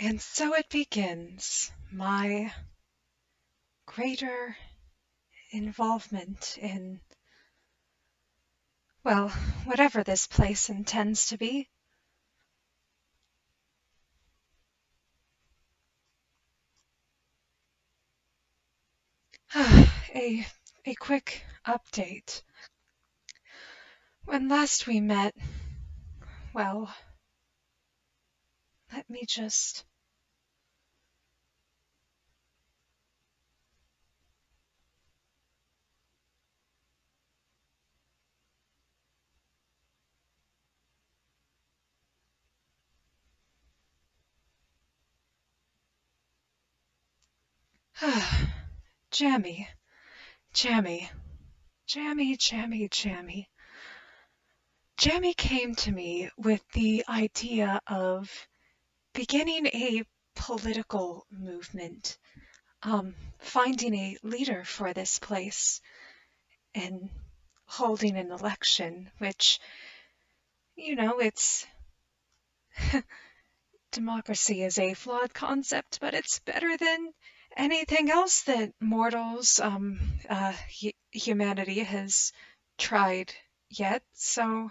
And so it begins, my greater involvement in, well, whatever this place intends to be. a, a quick update. When last we met, well, let me just... Jammy, Jammy, Jammy, Jammy, Jammy. Jammy came to me with the idea of beginning a political movement, finding a leader for this place, and holding an election, which, it's democracy is a flawed concept, but it's better than anything else that mortals, humanity has tried yet. So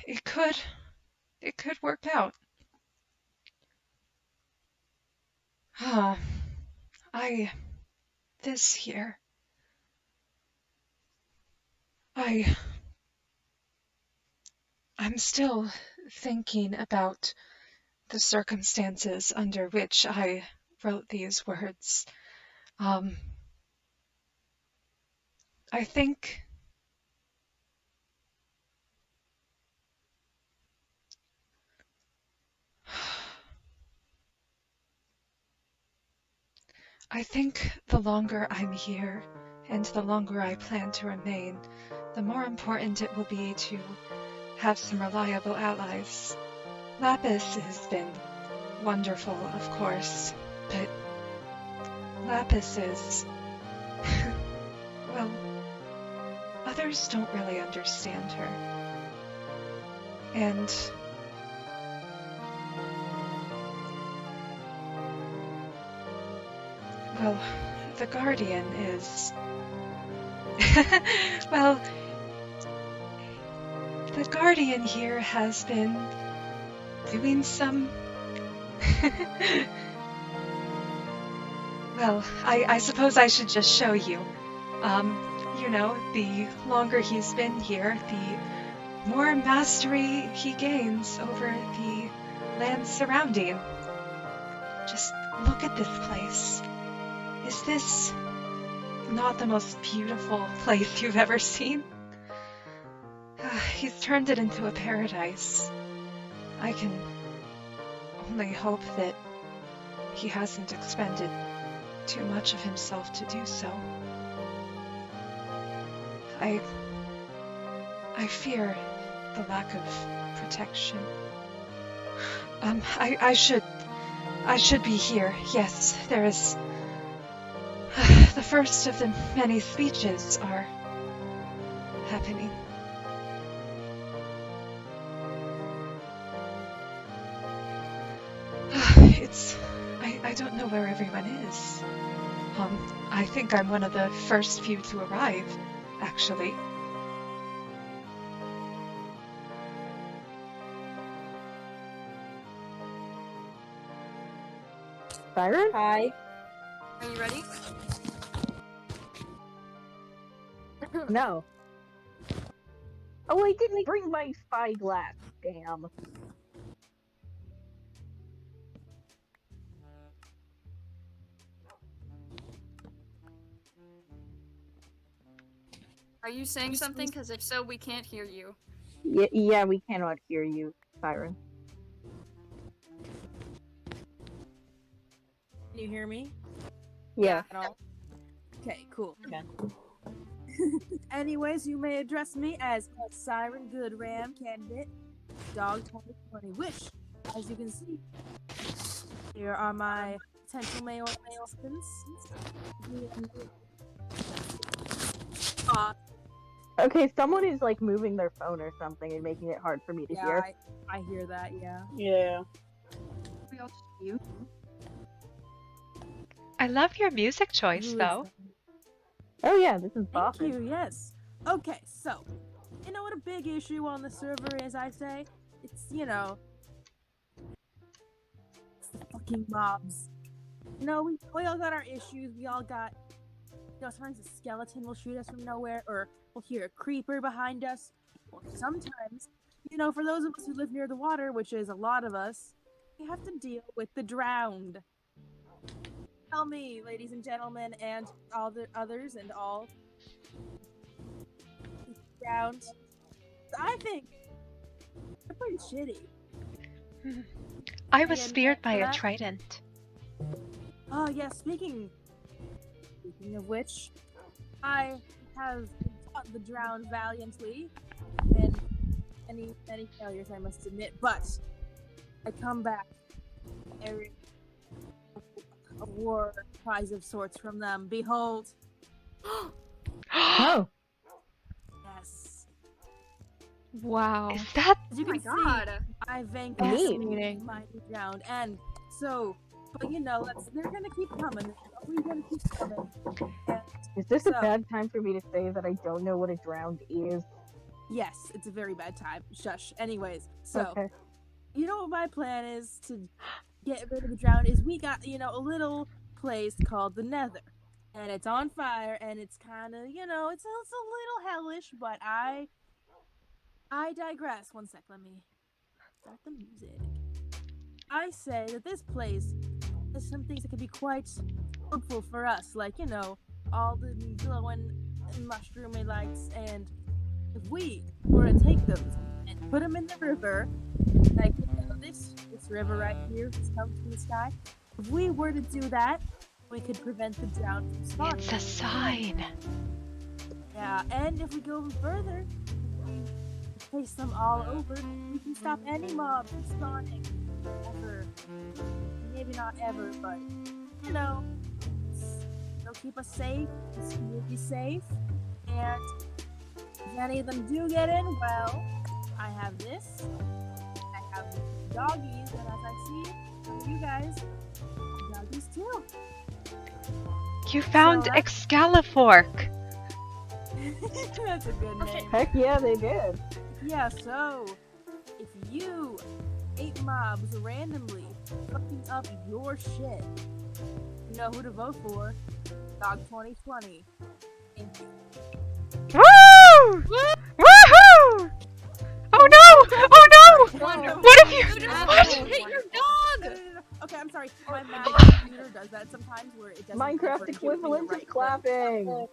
it could, it could work out. Ah, I, this here, I, I'm still thinking about the circumstances under which I wrote these words. Um, I think I think the longer I'm here, and the longer I plan to remain, the more important it will be to have some reliable allies. Lapis has been wonderful, of course, but Lapis is... well, others don't really understand her. And... well, the Guardian is... well, the Guardian here has been doing some... well, I suppose I should just show you. The longer he's been here, the more mastery he gains over the land surrounding. Just look at this place. Is this not the most beautiful place you've ever seen? He's turned it into a paradise. I can only hope that he hasn't expended too much of himself to do so. I fear the lack of protection. I should be here. Yes, there is... the first of the many speeches are happening. I don't know where everyone is. I think I'm one of the first few to arrive, actually. Byron? Hi. Are you ready? No. Oh, I didn't bring my spyglass. Damn. Are you saying something? Because if so, we can't hear you. Yeah, we cannot hear you, Byron. Can you hear me? Yeah. At all? Okay, cool. Okay. Anyways, you may address me as Siren Goodram candidate, Dog 2020 Wish. As you can see, here are my potential mayor husbands. Okay, someone is like moving their phone or something and making it hard for me to Yeah, hear. I hear that. Yeah. Yeah. We all just mute. I love your music choice, Who is though. Oh yeah, this is Thank bopping. you, yes. Okay, so, you know what a big issue on the server is, I say? It's, it's the fucking mobs. You know, we all got our issues, we all got, sometimes a skeleton will shoot us from nowhere, or we'll hear a creeper behind us, or sometimes, for those of us who live near the water, which is a lot of us, we have to deal with the drowned. Tell me, ladies and gentlemen, and all the others and all drowned. I think they're pretty shitty. I was Again, speared by for a that- trident. Oh yeah, speaking of which, I have fought the drowned valiantly, and many failures I must admit, but I come back carrying a war prize of sorts from them. Behold, Oh, yes. Wow. Is that As you Oh my can see, god. I vanquished Fascinating. mighty drowned, and so, but they're gonna keep coming. They're always gonna keep coming. And is this a So- bad time for me to say that I don't know what a drowned is? yes, it's a very bad time. Shush. Anyways, so Okay. you know what my plan is to get rid of the drowned is we got a little place called the Nether, and it's on fire, and it's kind of it's a little hellish, but I digress. One sec, let me start the music. I say that this place has some things that could be quite helpful for us, like all the glowing mushroomy lights, and if we were to take those and put them in the river, like this river right here, this comes from the sky. If we were to do that, we could prevent the drought from spawning. it's a sign? Yeah, and if we go even further, if we place them all over, we can stop any mob from spawning. Ever. Maybe not ever, but it'll keep us safe, this community safe, and if any of them do get in, well, I have this. I have doggies, and as I see some of you guys, doggies too. You found that's- Excalifork. That's a good Okay. name. Heck yeah, they did. Yeah, so if you 8 mobs randomly fucking up your shit, you know who to vote for. Dog 2020. Woo! Woohoo! Oh no! Oh no! Wonderful. What if you? You What? hit your No, dog! no. Okay, I'm sorry. My Mac computer does that sometimes where it doesn't Minecraft prefer to give me the equivalent right of clapping. click.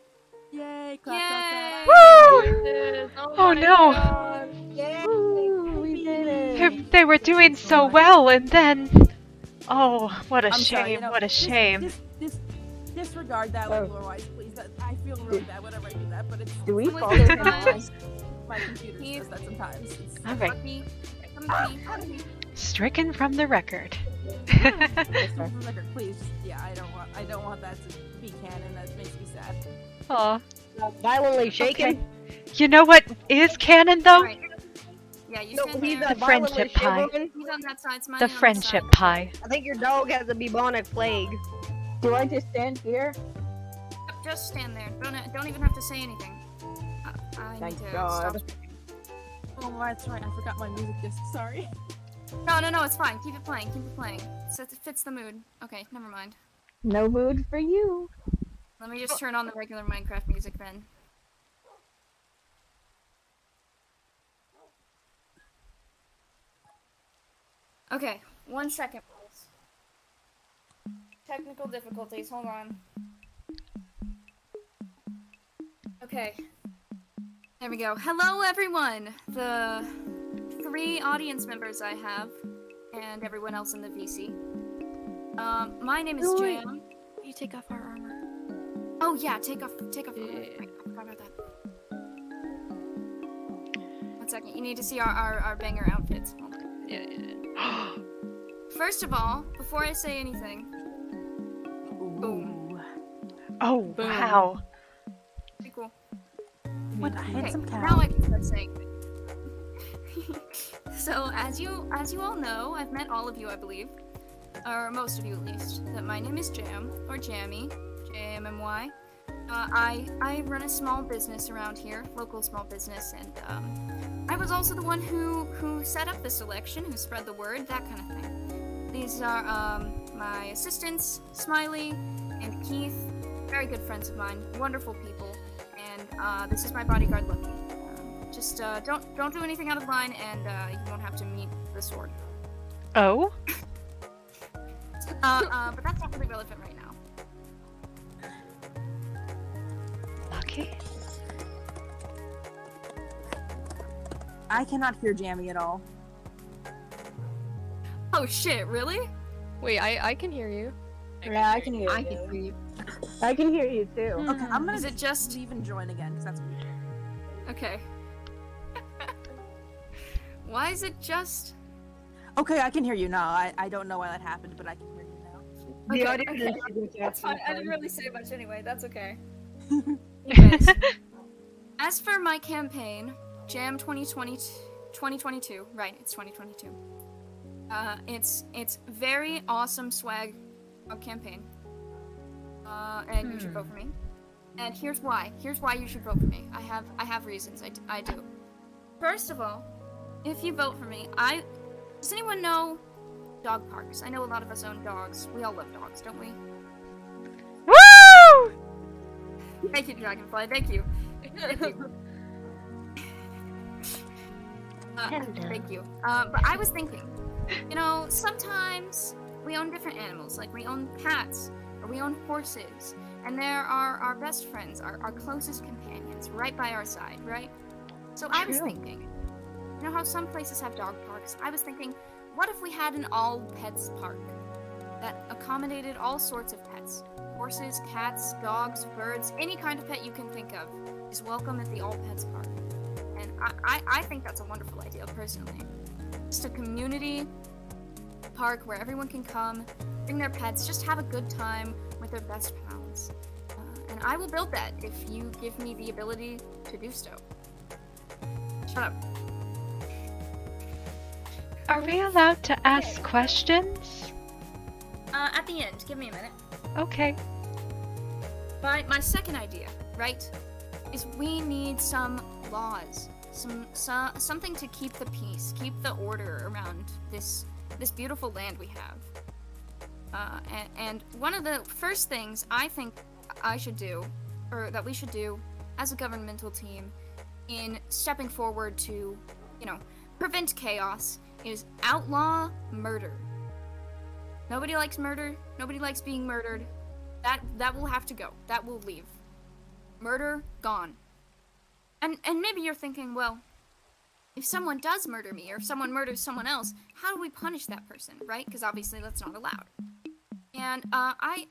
Yay, clap, Yay! clap, Woo! Oh, Oh my no! God. Woo, we did it. They were doing so well, and then. Oh, what a I'm sorry, shame! What a shame! Disregard that, Oh. like, lore-wise, please. I feel really bad whenever I do that, but it's Do we Someone follow says him on? sometimes. my computer He- does that sometimes. It's- All right, Puppy. Puppy. stricken from the record. Please, yeah, I don't want that to be canon. That makes me sad. Aw. Violently shaken. Okay. You know what is canon though? Alright. Yeah, you No, stand he's there. a The friendship pie. shivering. He's on that side, smiling The on this friendship side. pie. I think your dog has a bubonic plague. Do I just stand here? Just stand there. Don't even have to say anything. I Thank need to God. stop. Oh, that's right. I forgot my music disc. Sorry. No, it's fine. Keep it playing. Keep it playing. So it fits the mood. Okay, never mind. No mood for you. Let me just turn on the regular Minecraft music then. Okay, 1 second, please. Technical difficulties, hold on. Okay. There we go. Hello, everyone! The 3 audience members I have, and everyone else in the VC. My name is Wait. Jam. You take off our armor. Oh yeah, take off. Yeah. I forgot about that. 1 second. You need to see our banger outfits. Hold on. Yeah. First of all, before I say anything, boom. Oh Boom. wow! Pretty cool. What a handsome cow. Now I can start saying things. So, as you all know, I've met all of you, I believe, or most of you at least. That my name is Jam, or Jammy, Jammy. I run a small business around here, local small business, and I was also the one who set up this election, who spread the word, that kind of thing. These are my assistants, Smiley and Keith, very good friends of mine, wonderful people, and this is my bodyguard, Lucky. Just don't do anything out of line, and you won't have to meet the sword. Oh? But that's not really relevant right now. Lucky? I cannot hear Jammy at all. Oh shit, really? Wait, I can hear you. Yeah, I can hear I you. can hear you. I can hear you too. Okay, I'm gonna Is it just... leave and join again, because that's weird. Okay. Why is it just... Okay, I can hear you now. I don't know why that happened, but I can hear you now. The Okay, audio okay. is That's fine. I didn't really say much anyway. That's okay. Anyways, as for my campaign, Jam 2022, right, it's 2022. It's very awesome swag campaign. And you should vote for me. And here's why. Here's why you should vote for me. I have reasons. I do. First of all, if you vote for me, does anyone know dog parks? I know a lot of us own dogs. We all love dogs, don't we? Woo! Thank you, Dragonfly. Thank you. Thank you. Thank you. But I was thinking, sometimes we own different animals. Like we own cats, or we own horses, and there are our best friends, our closest companions, right by our side, right? So I was thinking, you know how some places have dog parks? I was thinking, what if we had an all-pets park that accommodated all sorts of pets? Horses, cats, dogs, birds, any kind of pet you can think of is welcome at the all-pets park. And I think that's a wonderful idea, personally. Just a community park where everyone can come, bring their pets, just have a good time with their best pals. And I will build that if you give me the ability to do so. Shut up. Are we allowed to ask questions? At the end, give me a minute. Okay. My second idea, right, is we need some laws, something to keep the peace, keep the order around this beautiful land we have. And one of the first things I think I should do, or that we should do as a governmental team in stepping forward to, prevent chaos, is outlaw murder. Nobody likes murder. Nobody likes being murdered. That will have to go. That will leave. Murder, gone. And maybe you're thinking, well, if someone does murder me, or if someone murders someone else, how do we punish that person, right? Because obviously that's not allowed. And I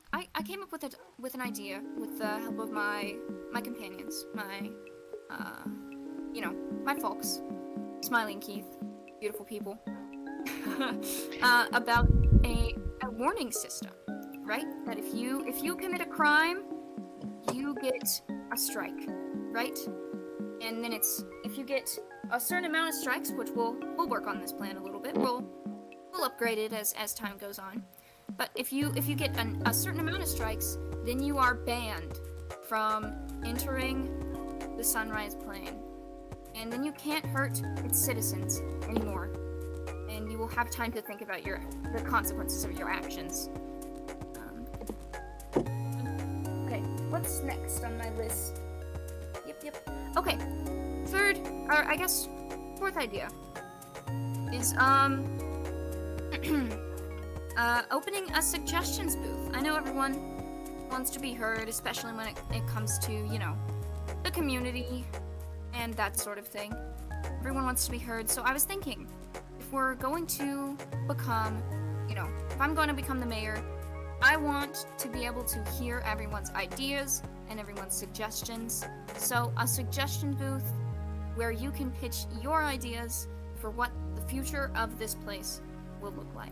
came up with an idea with the help of my companions, my folks, Smiley and Keith, beautiful people, about a warning system, right? That if you commit a crime, you get a strike, right? And then if you get a certain amount of strikes, which we'll work on this plan a little bit, we'll upgrade it as time goes on. But if you get a certain amount of strikes, then you are banned from entering the Sunrise Plain. And then you can't hurt its citizens anymore. And you will have time to think about the consequences of your actions. Okay, what's next on my list? Yep. Okay, third, or I guess fourth idea is opening a suggestions booth. I know everyone wants to be heard, especially when it comes to, the community and that sort of thing. Everyone wants to be heard, so I was thinking, if we're going to become, if I'm going to become the mayor, I want to be able to hear everyone's ideas and everyone's suggestions. So a suggestion booth where you can pitch your ideas for what the future of this place will look like.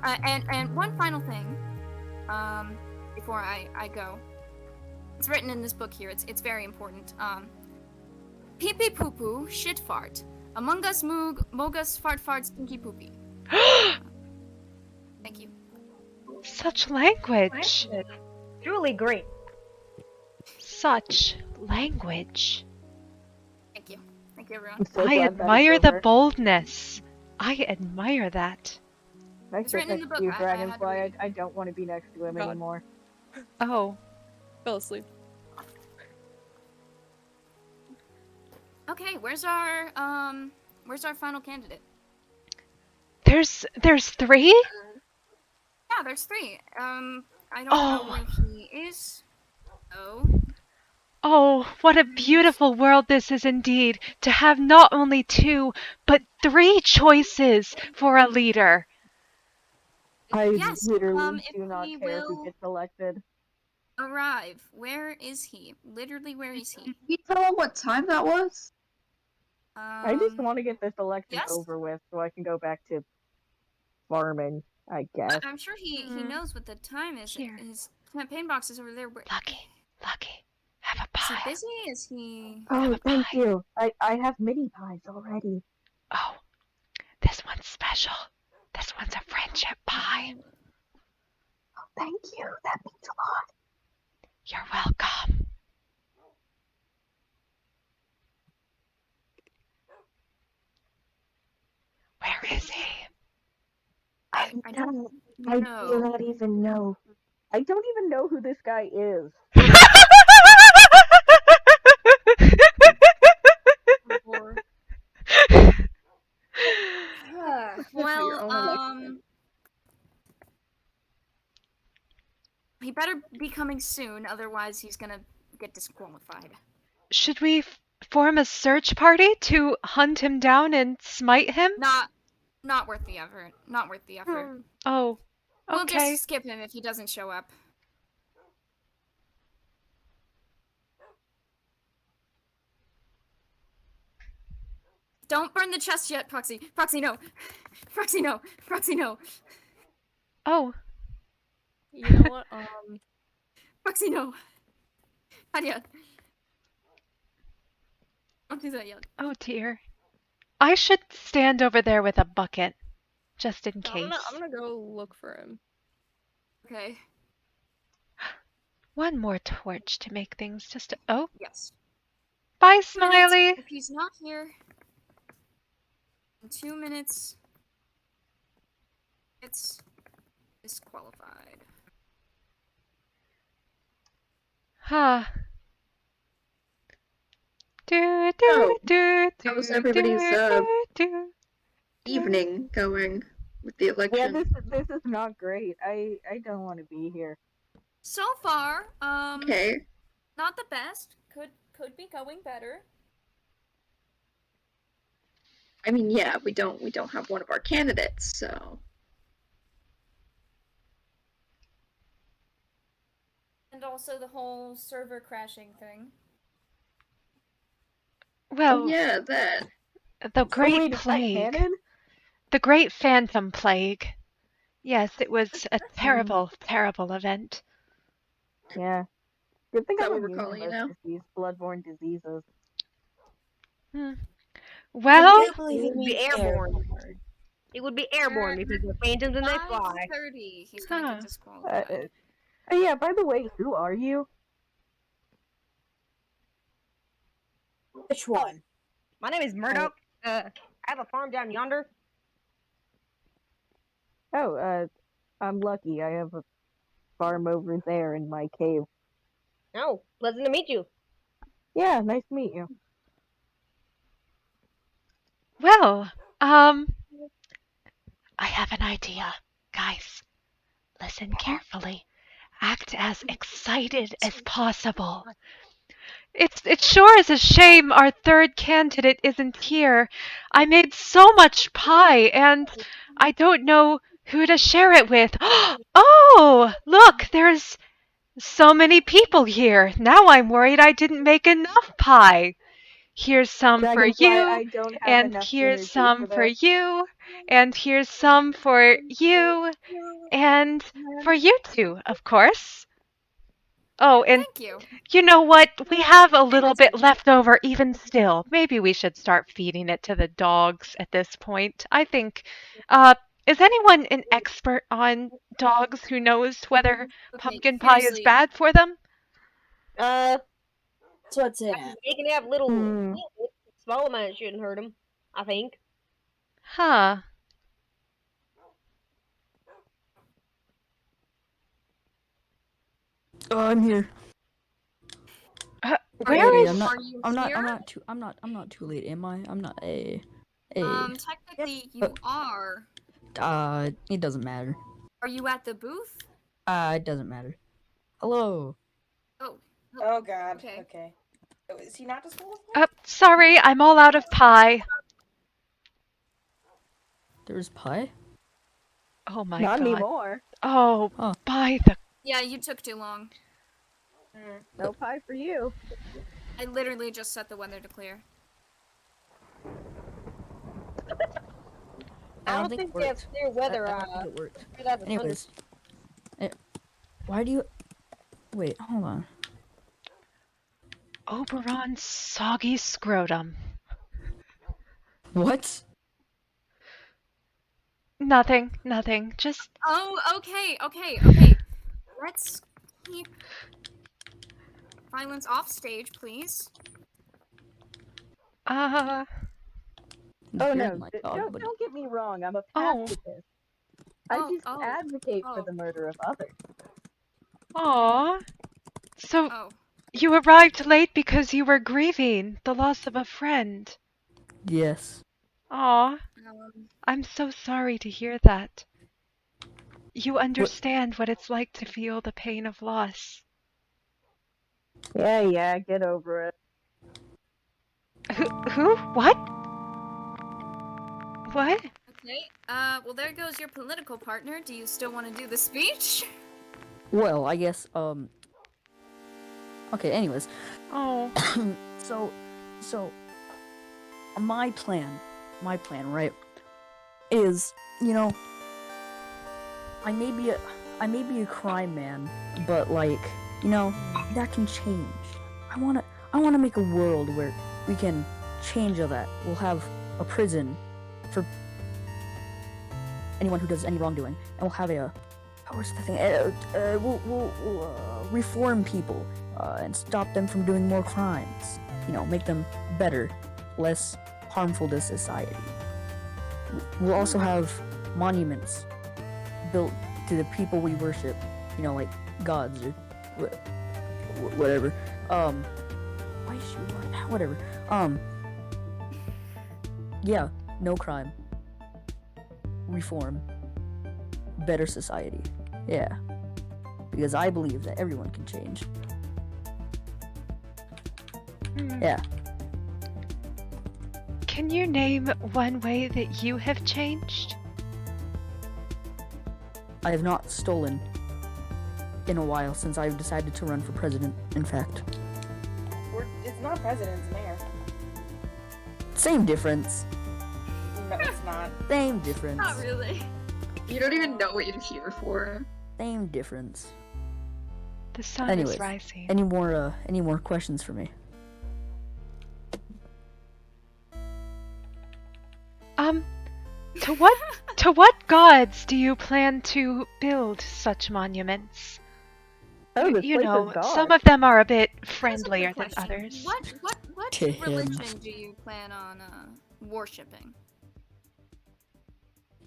And one final thing, before I go. It's written in this book here. It's very important. Pee pee poo poo, shit fart. Among us moog, mogus fart fart stinky poopy. Thank you. Such language. Truly great. Such language. Thank you. Thank you, everyone. I'm so I glad that admire is the over. boldness. I admire that. Can I It's sit written in next the to book. you, I had to Dragonfly? read. I don't want to be next to him God. anymore. Oh, Fell asleep. Okay, where's our final candidate? there's 3? Yeah, there's 3. I don't know Oh. where he is. Oh. Oh, what a beautiful world this is indeed, to have not only 2, but 3 choices for a leader. I Yes, literally if do not he care who will gets elected. arrive. Where is he? Literally, where is he? Can you tell him what time that was? I just want to get this election yes? over with so I can go back to farming, I guess. I'm sure he Hmm. knows what the time is. Here. His campaign box is over there. Lucky, have a Is he pie. busy? Is he? Oh, a thank pie. you. I have mini pies already. Oh, this one's special. This one's a friendship pie. Thank you. That means a lot. You're welcome. Where is he? I don't I do know. not even know. I don't even know who this guy is. Well, he better be coming soon, otherwise he's gonna get disqualified. Should we form a search party to hunt him down and smite him? Not worth the effort. Not worth the effort. Oh, We'll okay. just skip him if he doesn't show up. Don't burn the chest yet, Proxy. Proxy, no. Proxy, no. Proxy, no. Oh, You know what? Proxy, no. Not yet. Don't do that yet. oh dear. I should stand over there with a bucket, just in I'm case. gonna go look for him. Okay. One more torch to make things just. Oh, Yes. bye, 2 minutes. Smiley. If he's not here in 2 minutes, it's disqualified. Huh. How's everybody's evening going with the Yeah, election? this is not great. I don't want to be here. So far, Okay. not the best. Could be going better. I mean, yeah, we don't have one of our candidates, so And also the whole server crashing thing. Well, oh yeah, that. the Oh, Great wait, is that Plague. canon? The Great Phantom Plague. Yes, it was a Mm. terrible, terrible event. Yeah. Good thing Is that I'm what we're immune to calling it most now? of these bloodborne diseases. Well, It would be airborne. It would be airborne because the phantoms and they fly. 5:30. He's gonna Huh. get disqualified. Yeah, by the way, who are you? Which one? My name is Murdoch. I have a farm down yonder. Oh, I'm lucky. I have a farm over there in my cave. Oh, pleasant to meet you. Yeah, nice to meet you. well, I have an idea. Guys, listen carefully. Act as excited as possible. It sure is a shame our third candidate isn't here. I made so much pie, and I don't know who to share it with. Oh, look, there's so many people here. Now I'm worried I didn't make enough pie. Here's some for Dragonfly, you, I don't have and enough here's energy some for for this. you, and here's some for you, and for you two, of course. Oh, and Thank you. you know what? We have a little bit listen. left over even still. Maybe we should start feeding it to the dogs at this point. I think, is anyone an expert on dogs who knows whether Okay, pumpkin pie is seriously. bad for them? Uh, So what's in it? they can have little Hmm. small amounts shouldn't hurt them. I think. Huh. Oh, I'm here. Where Hey, is? I'm Are you here? I'm not too late, am I? I'm not. Technically you are. It doesn't matter. Are you at the booth? It doesn't matter. Hello. Oh. Oh god. Okay. Okay. Oh, is he not disposable? Sorry, I'm all out of pie. There's pie? Oh my Not god. anymore. Oh, Huh. by the. Yeah, you took too long. No pie for you. I literally just set the weather to clear. I don't think they have worked. clear weather. I don't think it worked. Sure that's a Anyways. Why do you... Wait, hold on. Oberon's soggy scrotum. What? Nothing. Just. Oh, okay. Let's keep violence off stage, please. Oh Here's no! my dog, but- Don't get me wrong. I'm a Oh. pacifist. I just advocate for oh. the murder of others. Aw. So, Oh. you arrived late because you were grieving the loss of a friend. Yes. Aw. I'm so sorry to hear that. You understand what it's like to feel the pain of loss. Yeah, get over it. Who? What? What? Okay. Well, there goes your political partner. Do you still want to do the speech? Well, I guess, Okay, anyways. Oh. So, my plan, right, is, you know, I may be a crime man, but like, you know, that can change. I wanna make a world where we can change all that. We'll have a prison for anyone who does any wrongdoing, and we'll have what's the thing? We'll reform people and stop them from doing more crimes. You know, make them better, less harmful to society. We'll also have monuments built to the people we worship. You know, like gods or whatever. Why is she whatever? Yeah, no crime. Reform. Better society. Yeah. Because I believe that everyone can change. Yeah. Can you name one way that you have changed? I have not stolen in a while since I've decided to run for president, in fact. It's not president, it's mayor. Same difference. No, it's not. Same difference. Not really. You don't even know what you're here for. Same difference. The sun Anyways, is rising. any more questions for me? To what gods do you plan to build such monuments? Oh, this You place know, is God. some of them are a bit Here's a friendlier quick than question. others. What To him. religion do you plan on worshipping?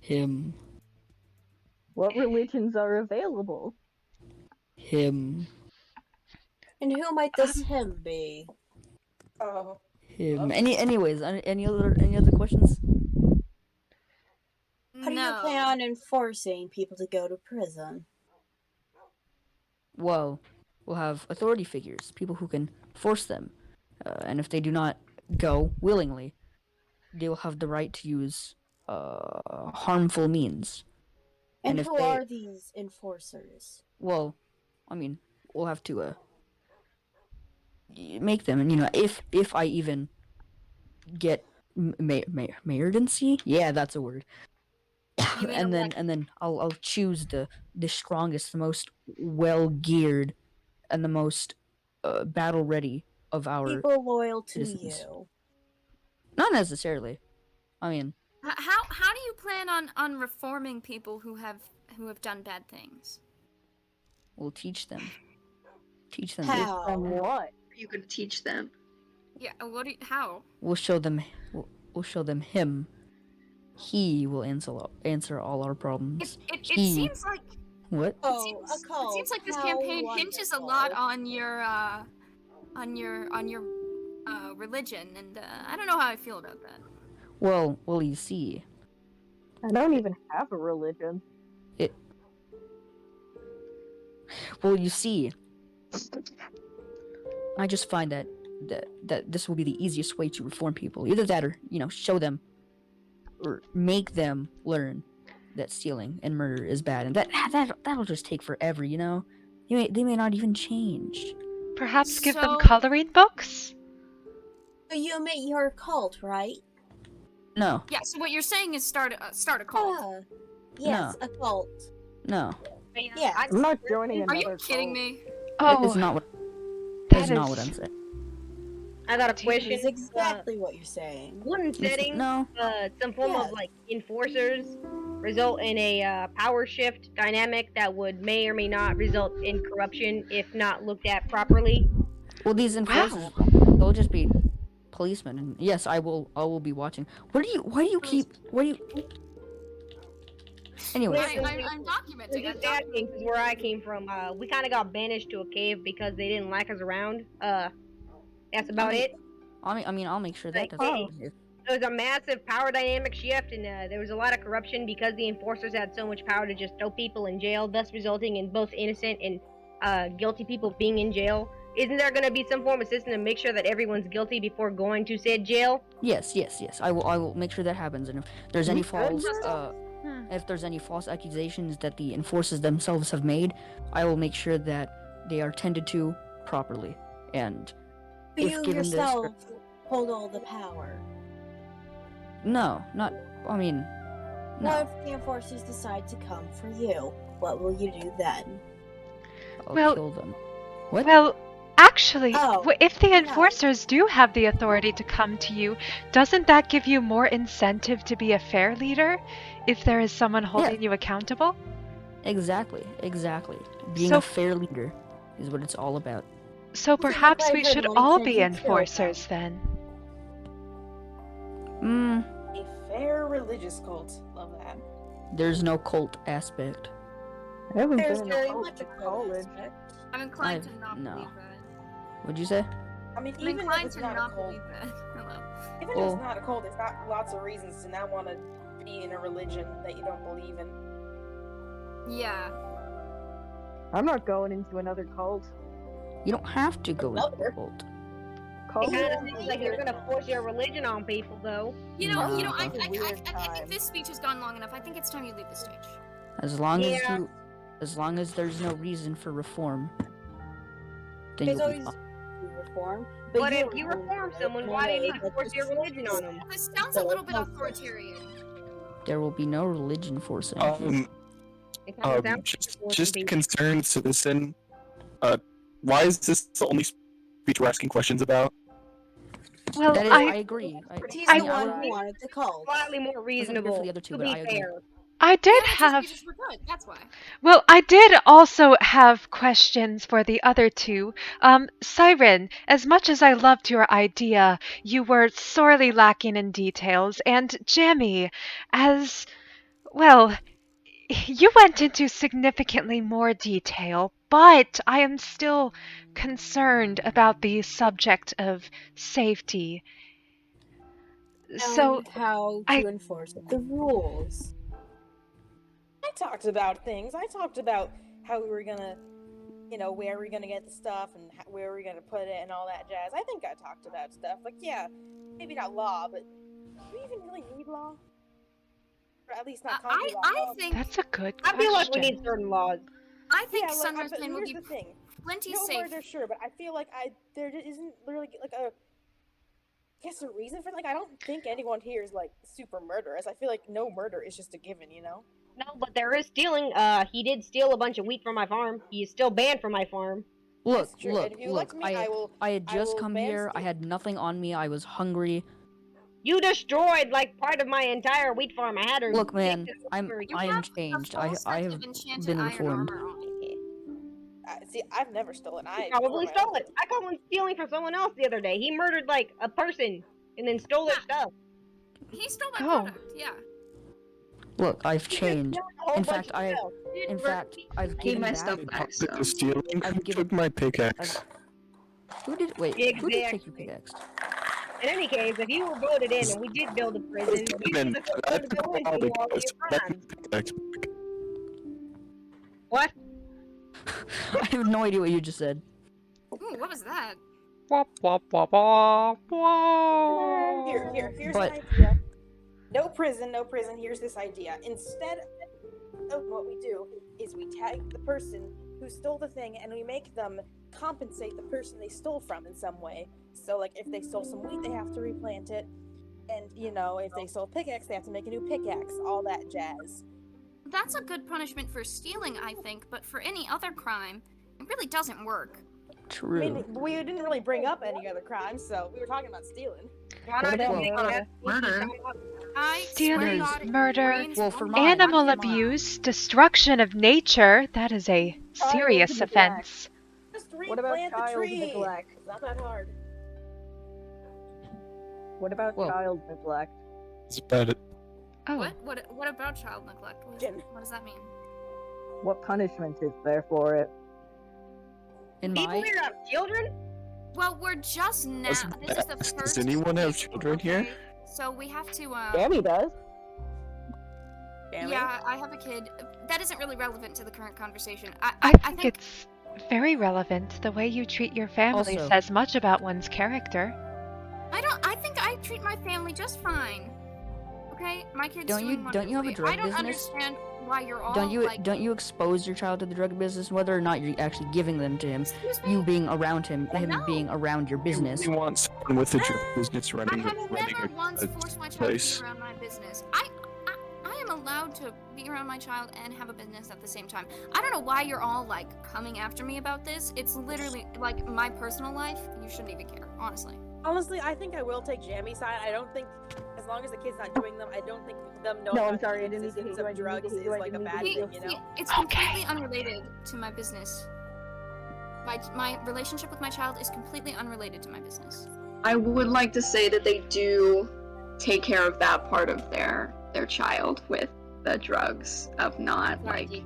Him. What religions are available? Him. And who might this him be? Oh. Him. Anyways, any other questions? How do you plan on enforcing people to go to prison? Well, we'll have authority figures, people who can force them. And if they do not go willingly, they will have the right to use harmful means. And if who they- are these enforcers? Well, I mean, we'll have to make them, and you know, if I even get mayordancy, yeah, that's a word. You mean and then I'll choose the strongest, the most well geared and the most battle ready of our People loyal to citizens. you. Not necessarily. I mean, How do you plan on reforming people who have done bad things? we'll teach them. Teach them. How? From what? Are you gonna teach them? Yeah, how? We'll show them. We'll show them him. He will answer all our problems. It He- seems like What? Oh, a it cult. seems like this How campaign hinges a lot wonderful. on your religion, and I don't know how I feel about that. Well, you see, I don't even have a religion. you see, I just find that this will be the easiest way to reform people. Either that, or show them, or make them learn that stealing and murder is bad, and that'll just take forever. They may not even change. Perhaps give them So- coloring books? So you admit you're a cult, right? No, Yeah. So what you're saying is start a cult. Yes, a cult. no, Yeah. I'm not joining Are another you kidding cult. me? that is Oh, not what. that That is not what is- I'm saying. I got a That question. is exactly what you're saying. Wouldn't setting No, some form Yeah. of like enforcers result in a power shift dynamic that would may or may not result in corruption if not looked at properly? well, these enforcers, they'll just be policemen, and yes, I will be watching. Why do you? Anyway, I'm documenting. I'm just asking because where I came from, we kind of got banished to a cave because they didn't like us around. That's about it. I'll make sure that Like, doesn't hey. happen here. There was a massive power dynamic shift, and there was a lot of corruption because the enforcers had so much power to just throw people in jail, thus resulting in both innocent and guilty people being in jail. Isn't there going to be some form of system to make sure that everyone's guilty before going to said jail? Yes. I will make sure that happens. And if there's any false, Hmm. if there's any false accusations that the enforcers themselves have made, I will make sure that they are tended to properly. And But if you given yourself hold all the power. no, not. I mean, no. What if the enforcers decide to come for you? What will you do then? I'll Well- kill them. What? Well, actually, Oh, if the no. enforcers do have the authority to come to you, doesn't that give you more incentive to be a fair leader if there is someone holding you accountable? Exactly. Being So- a fair leader is what it's all about. So Looks like perhaps I've we heard should one all said be you killed enforcers then. A fair religious cult. Love that. There's no cult aspect. I haven't There's been in a very cult much a since cult college. aspect. I'm inclined I've- to not no. believe that. What'd you say? I mean, I'm even if inclined it's to not a not cult, believe that. Hello. even if Well- it's not a cult, it's got lots of reasons to not want to be in a religion that you don't believe in. Yeah. I'm not going into another cult. You don't have to go into Another? a cult. It Cult kind of seems like you're gonna force your religion on people, though. You know, No. I It's a weird think time. this speech has gone long enough. I think it's time you leave the stage. As long Yeah. as long as there's no reason for reform, then There's you'll be always fine. reform. But if you're you wrong. reform someone, why do you need to force your religion on them? This sounds a little bit authoritarian. There will be no religion forcing. It kinda sounds like Just you're forcing a people. concerned citizen. Why is this the only speech we're asking questions about? Well, That is, I I agree. He's I- the one who wanted the cult. Slightly more reasonable, the other two, to but be I agree. fair. I did The other two have speeches were good. That's why. Well, I did also have questions for the other two. Siren, as much as I loved your idea, you were sorely lacking in details, and Jamie, as well, you went into significantly more detail, but I am still concerned about the subject of safety. So, And how I- to enforce the rules. I talked about things. I talked about how we were gonna, where we're gonna get the stuff and where we're gonna put it and all that jazz. I think I talked about stuff. Like, yeah, maybe not law, but do we even really need law? Or at least not concrete law. I think that's a good I feel like we question. need certain laws. I think yeah, like, but SummerSMP will here's be the thing. plenty No safe. murder, sure, but I feel like there isn't really like a a reason for I don't think anyone here is like super murderous. I feel like no murder is just a given, No, but there is stealing. He did steal a bunch of wheat from my farm. He is still banned from my farm. Look, That's true. look, And if you look. let me, I will. I had I just will come ban here. I stealing. had nothing on me. I was hungry. You destroyed like part of my entire wheat farm. I had her. Look, man, take this I am over. changed. full I set have of enchanted been iron reformed. armor on. See, I've never stolen. He I probably for my stole own it. I caught him stealing from someone else the other day. He murdered like a person and then stole their stuff. He stole my Oh. product. Yeah. Look, I've He just changed. killed a whole In bunch fact, of stuff. I've Need given my back. stuff back, so. The stealing. I've Who given. took my pickaxe? Who did? Wait. Who did take your Exactly. pickaxe? In any case, if you were voted in and we did build a prison, you should have I to took go in all for the all of guys. your Back crimes. my pickaxe back. What? I have no idea what you just said. Ooh, what was that? Wop, wop, wop, wop, wop. Here's But- an idea. No prison, no prison. Here's this idea. Instead of what we do is we tag the person who stole the thing and we make them compensate the person they stole from in some way. So, like, if they stole some wheat, they have to replant it. And, you know, if they stole a pickaxe, they have to make a new pickaxe. All that jazz. That's a good punishment for stealing, I think, but for any other crime, it really doesn't work. True. I mean, we didn't really bring up any other crimes, so we were talking about stealing. Why not just about make murder? that I Stealing, swear to God, murder, brains Well, for don't mine- work animal anymore. abuse, destruction of nature. That is a serious Child neglect. offense. Just What about replant the child tree. neglect? It's not that hard. What about Well- child neglect? It's bad. Oh, What about child neglect? What does that mean? What punishment is there for it? In People my here have children? Well, we're just now. This is the Does first. anyone have week, children here? okay? So we have to. Gammy does. Yeah, I have a kid. That isn't really relevant to the current conversation. I think it's very relevant. The way you treat your family Also- says much about one's character. I think I treat my family just fine. Okay, my kid's Don't you- doing don't you have a wonderfully. drug I don't business? understand why you're all don't you like. don't you expose your child to the drug business, whether or not you're actually giving them to him? Excuse me? You being around him, him No. being around your business. You want someone with a drug business I running have running never once a forced my child place. to be around my business. I am allowed to be around my child and have a business at the same time. I don't know why you're all like coming after me about this. It's literally like my personal life. You shouldn't even care, honestly. Honestly, I think I will take Jammy's side. I don't think, as long as the kid's not doing them, I don't think them knowing No, I'm about sorry, the I didn't mean to hit existence you, I of didn't mean to drugs hit is you, I like a didn't mean bad to hit thing, you. you know? It's completely unrelated to my business. My relationship with my child is completely unrelated to my business. I would like to say that they do take care of that part of their child with the drugs, of not like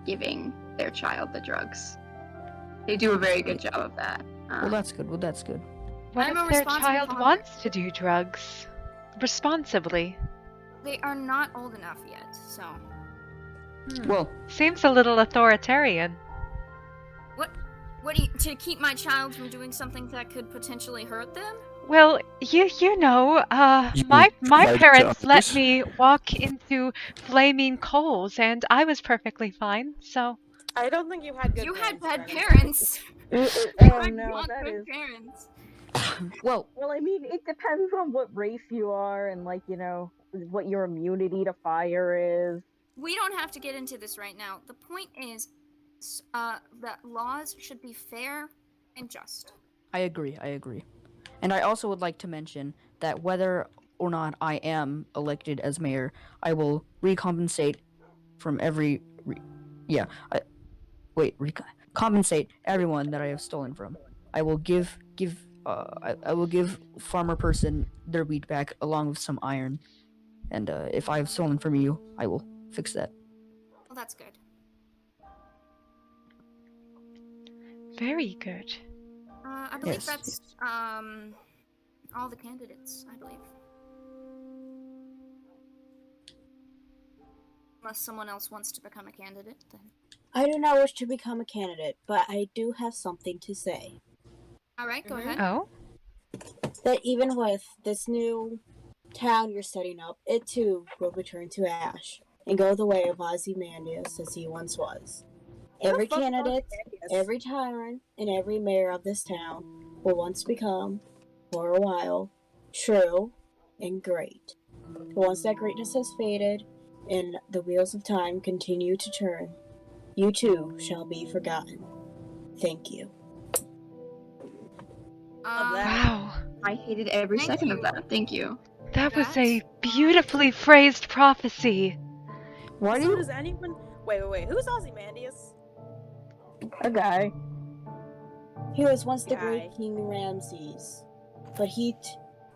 giving their child the drugs. They do a very good job of that. Well, that's good. Well, that's good. What I'm if a their responsible child father. wants to do drugs responsibly? They are not old enough yet, so. Well, Seems a little authoritarian. What do you, to keep my child from doing something that could potentially hurt them? Well, you know, You my provide to parents let others? me walk into flaming coals, and I was perfectly fine. So I don't think you had good You had bad parents. parents. Oh You no, want that good is. parents. well, Well, I mean, it depends on what race you are and, like, you know, what your immunity to fire is. We don't have to get into this right now. The point is, that laws should be fair and just. I agree. And I also would like to mention that whether or not I am elected as mayor, I will recompensate from every. Compensate everyone that I have stolen from. I will give. I will give farmer person their wheat back along with some iron, and if I have stolen from you, I will fix that. Well, that's good. very good. I believe Yes. that's all the candidates. I believe. Unless someone else wants to become a candidate, then. I do not wish to become a candidate, but I do have something to say. All right, go ahead. Oh, That even with this new town you're setting up, it too will return to ash and go the way of Ozymandias as he once was. Every candidate, every tyrant, and every mayor of this town will once become, for a while, true and great. But once that greatness has faded and the wheels of time continue to turn, you too shall be forgotten. Thank you. that. Wow. I hated every Thank second you. of that. Thank you. That was a beautifully phrased prophecy. Why do So you? does anyone? Wait. Who's Ozymandias? A guy. He was once the Guy. great King Ramses, but he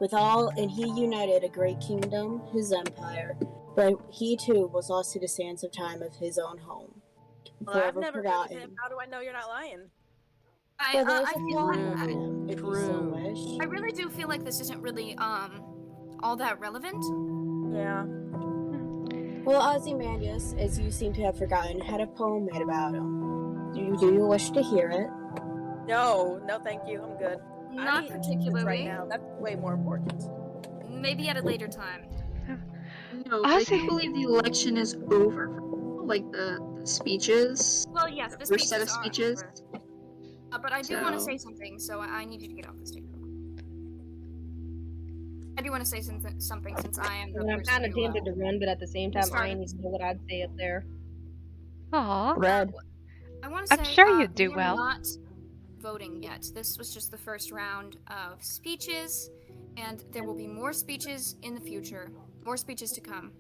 united a great kingdom, his empire. But he too was lost to the sands of time of his own home, Well, I've forever never heard of him. forgotten. How do I know you're not lying? But there's a feel poem like- of him, if you so wish. I really do feel like this isn't really all that relevant. Yeah. Well, Ozymandias, as you seem to have forgotten, had a poem made about him. Do you wish to hear it? No, thank you. I'm good. Not I need particularly. right now. That's way more important. Maybe at a later time. No, but I do believe the election is over. Like the speeches. Well, yes, the first set of speeches speeches. But I do want to So- say something, so I need you to get off the stage. I do want to say something since I am the I'm person kind of who, tempted to run, but at the same time, I started need to know what I'd say up there. Aw. Red. I want to say I'm sure you'd do we are well. not voting yet. This was just the first round of speeches, and there will be more speeches in the future. More speeches to come.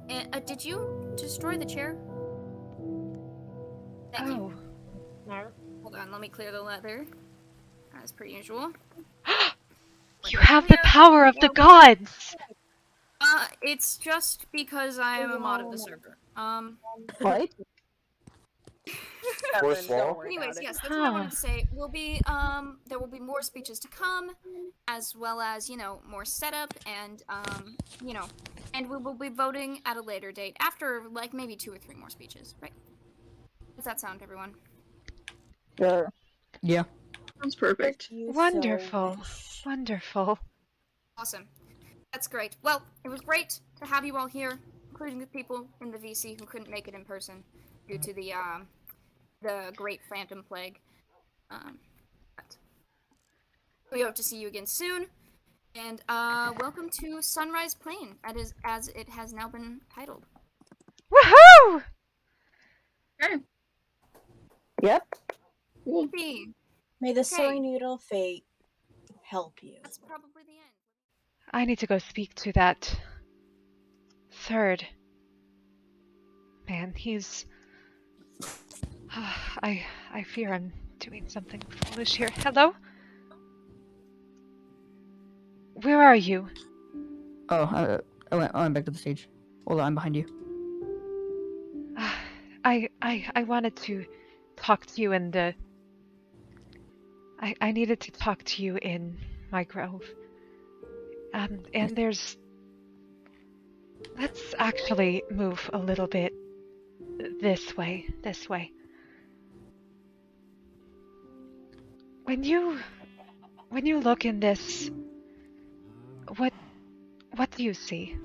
And, did you destroy the chair? Thank you. Hold on, let me clear the leather. As per usual. You have the power of the gods! It's just because I am a mod of the server. What? Fourth wall? Anyways, yes, that's what I wanted to say. There will be more speeches to come, as well as, more setup and, and we will be voting at a later date after, like, maybe 2 or 3 more speeches, right? Does that sound, everyone? Sure. Yeah. Sounds perfect. Wonderful. Wonderful. Awesome. That's great. Well, it was great to have you all here, including the people in the VC who couldn't make it in person due to the Great Phantom Plague. But we hope to see you again soon, and welcome to Sunrise Plain, as it has now been titled. Woohoo! Okay. Yep. Yippee. May the sewing needle fate help you. That's probably the end. I need to go speak to that third man. He's... I fear I'm doing something foolish here. Hello? Where are you? Oh, I went back to the stage. Hold on, I'm behind you. I wanted to talk to you in the... I needed to talk to you in my grove. And there's... Let's actually move a little bit this way. When you look in this, what do you see?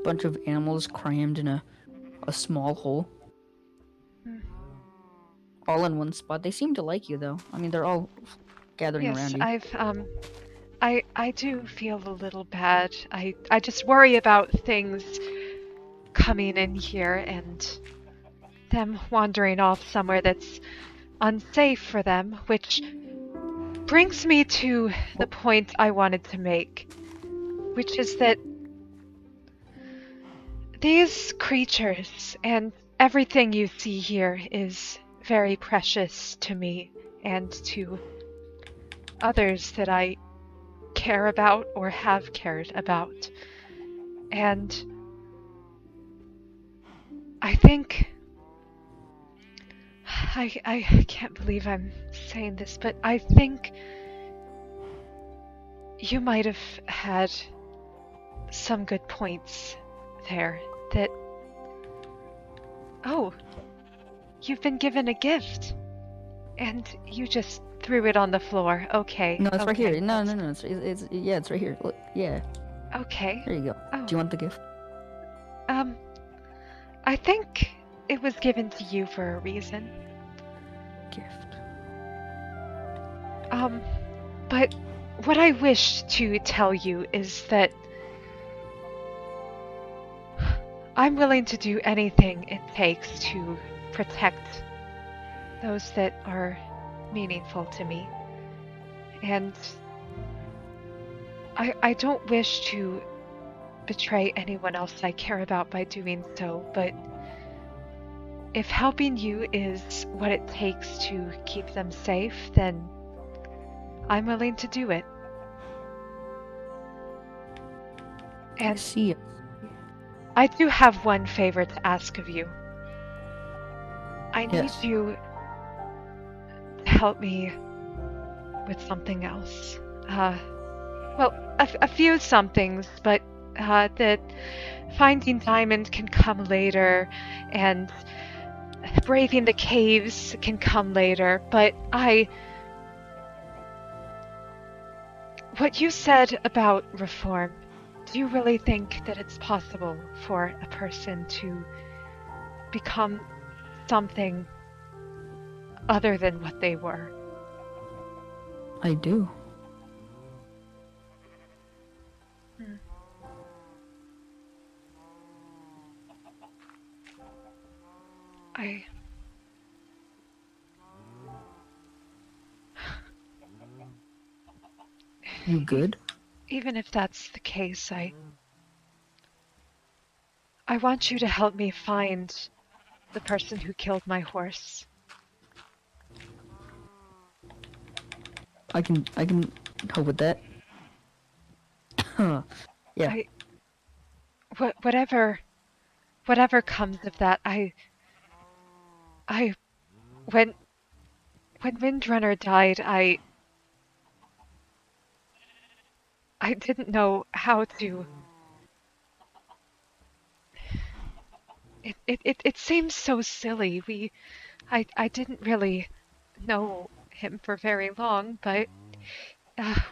Bunch of animals crammed in a small hole. All in one spot. They seem to like you, though. I mean, they're all gathering around you. I do feel a little bad. I just worry about things coming in here and them wandering off somewhere that's unsafe for them, which brings me to the point I wanted to make, which is that these creatures and everything you see here is very precious to me and to others that I care about or have cared about. And I think I can't believe I'm saying this, but I think you might have had some good points there that... Oh, you've been given a gift and you just threw it on the floor. Okay. No, it's right okay. here. No. It's right here. Look, yeah. Okay. There you go. Oh. Do you want the gift? I think it was given to you for a reason. Gift. But what I wish to tell you is that I'm willing to do anything it takes to protect those that are meaningful to me. And I don't wish to betray anyone else I care about by doing so, but if helping you is what it takes to keep them safe, then I'm willing to do it. And see. I do have one favor to ask of you. I need Yes. you to help me with something else. Well, a few somethings, but that finding Diamond can come later, and braving the caves can come later, but what you said about reform, do you really think that it's possible for a person to become something other than what they were? I do. You good? Even if that's the case, I want you to help me find the person who killed my horse. I can help with that. Yeah. Whatever comes of that, when Windrunner died, I didn't know how to. It seems so silly. I didn't really know him for very long, but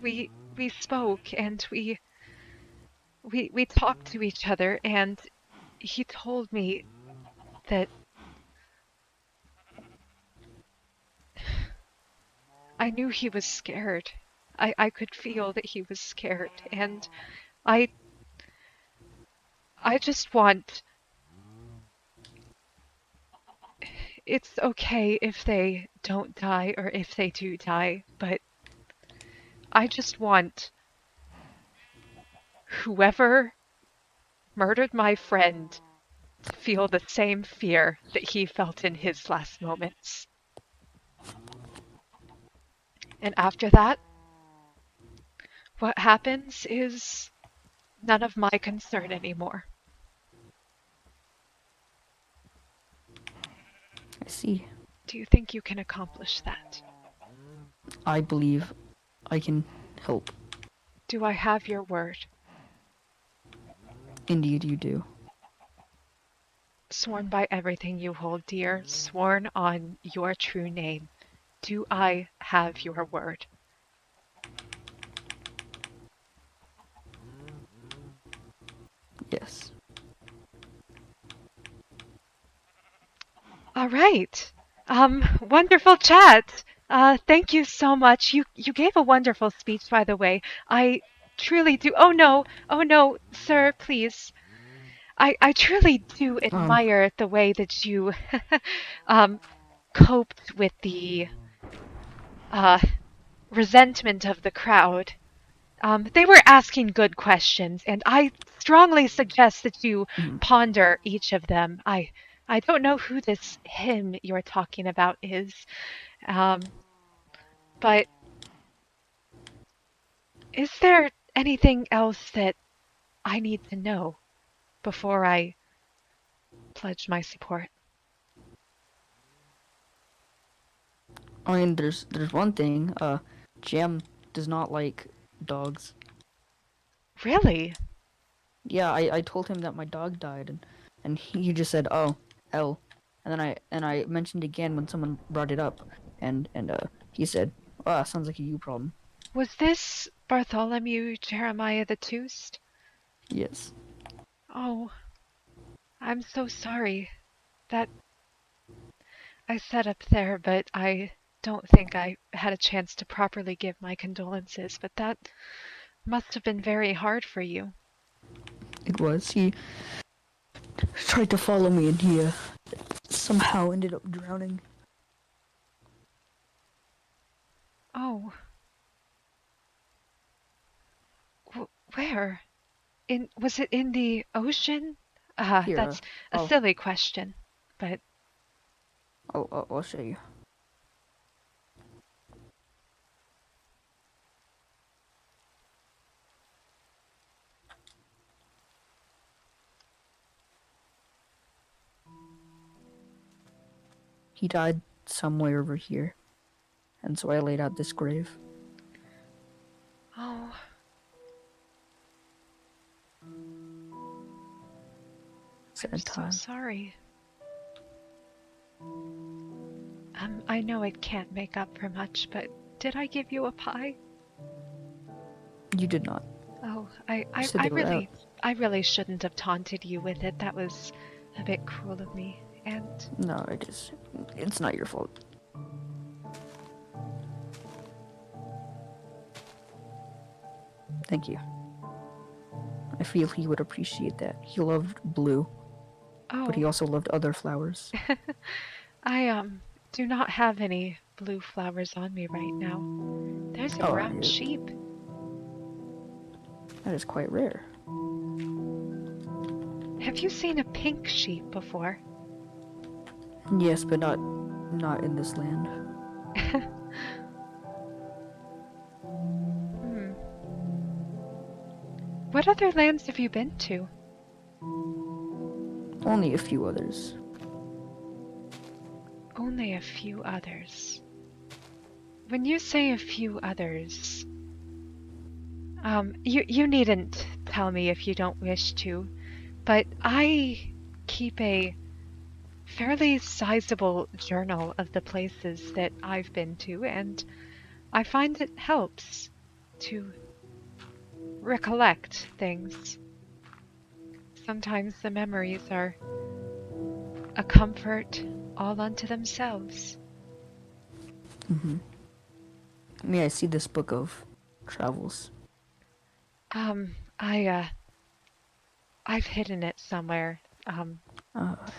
we spoke, and we talked to each other, and he told me that I knew he was scared. I could feel that he was scared, and I just want. It's okay if they don't die or if they do die, but I just want whoever murdered my friend to feel the same fear that he felt in his last moments. And after that, what happens is none of my concern anymore. I see. Do you think you can accomplish that? I believe I can help. Do I have your word? Indeed you do. Sworn by everything you hold dear, sworn on your true name, do I have your word? Yes. All right. Wonderful chat. Thank you so much. You gave a wonderful speech, by the way. I truly do. Oh no, sir, please. I truly do admire the way that you coped with the resentment of the crowd. They were asking good questions, and I strongly suggest that you ponder each of them. I don't know who this him you're talking about is, but is there anything else that I need to know before I pledge my support? I mean, there's one thing. Jam does not like dogs. Really? Yeah, I told him that my dog died, and he just said, "Oh, L," and then I mentioned again when someone brought it up, and he said, "Ah, sounds like a you problem." Was this Bartholomew Jeremiah the Toost? Yes. Oh, I'm so sorry. That I sat up there, but I don't think I had a chance to properly give my condolences, but that must have been very hard for you. It was. He tried to follow me, and he somehow ended up drowning. Oh. Where? Was it in the ocean? Here, That's a silly question, but I'll show you. He died somewhere over here, and so I laid out this grave. oh. I'm so sorry. I know it can't make up for much, but did I give you a pie? You did not. Oh, You said they were out. I really shouldn't have taunted you with it. That was a bit cruel of me. And No, it is. It's not your fault. Thank you. I feel he would appreciate that. He loved blue, but he also loved other flowers. I do not have any blue flowers on me right now. There's a brown sheep. That is quite rare. Have you seen a pink sheep before? Yes, but not in this land. What other lands have you been to? Only a few others. Only a few others. When you say a few others, you needn't tell me if you don't wish to, but I keep a fairly sizable journal of the places that I've been to, and I find it helps to recollect things. Sometimes the memories are a comfort all unto themselves. Mm-hmm. May I see this book of travels? I've hidden it somewhere,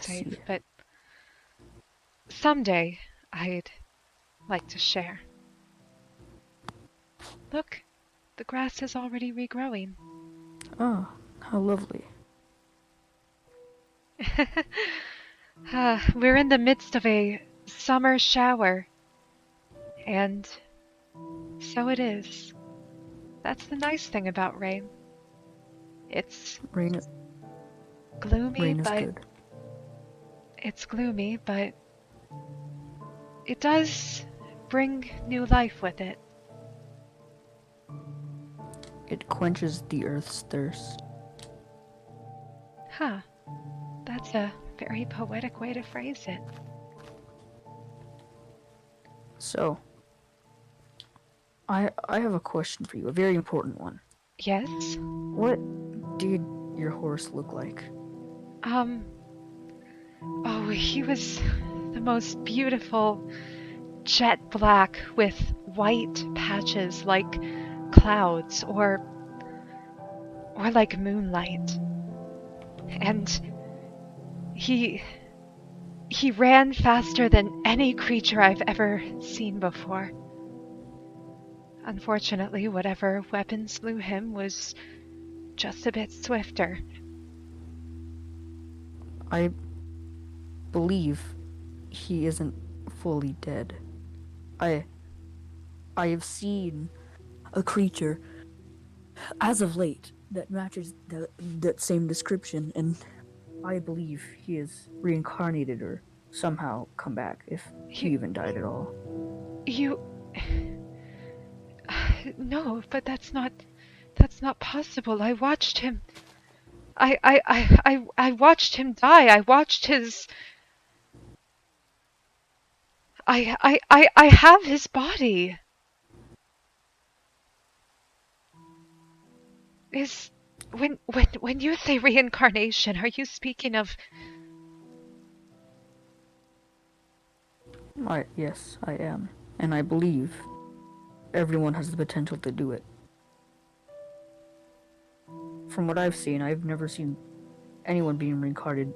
safe, but someday I'd like to share. Look, the grass is already regrowing. Oh, how lovely. We're in the midst of a summer shower, and so it is. That's the nice thing about rain. It's gloomy, but good. it's gloomy, but it does bring new life with it. It quenches the earth's thirst. Huh. That's a very poetic way to phrase it. So, I have a question for you, a very important one. Yes? What did your horse look like? Oh, he was the most beautiful jet black with white patches like clouds or like moonlight. And he ran faster than any creature I've ever seen before. Unfortunately, whatever weapon slew him was just a bit swifter. I believe he isn't fully dead. I have seen a creature as of late that matches that same description, and I believe he is reincarnated or somehow come back, if he even died at all. No, but that's not possible. I watched him. I watched him die. I watched his. I have his body. When you say reincarnation, are you speaking of? Yes, I am, and I believe everyone has the potential to do it. From what I've seen, I've never seen anyone being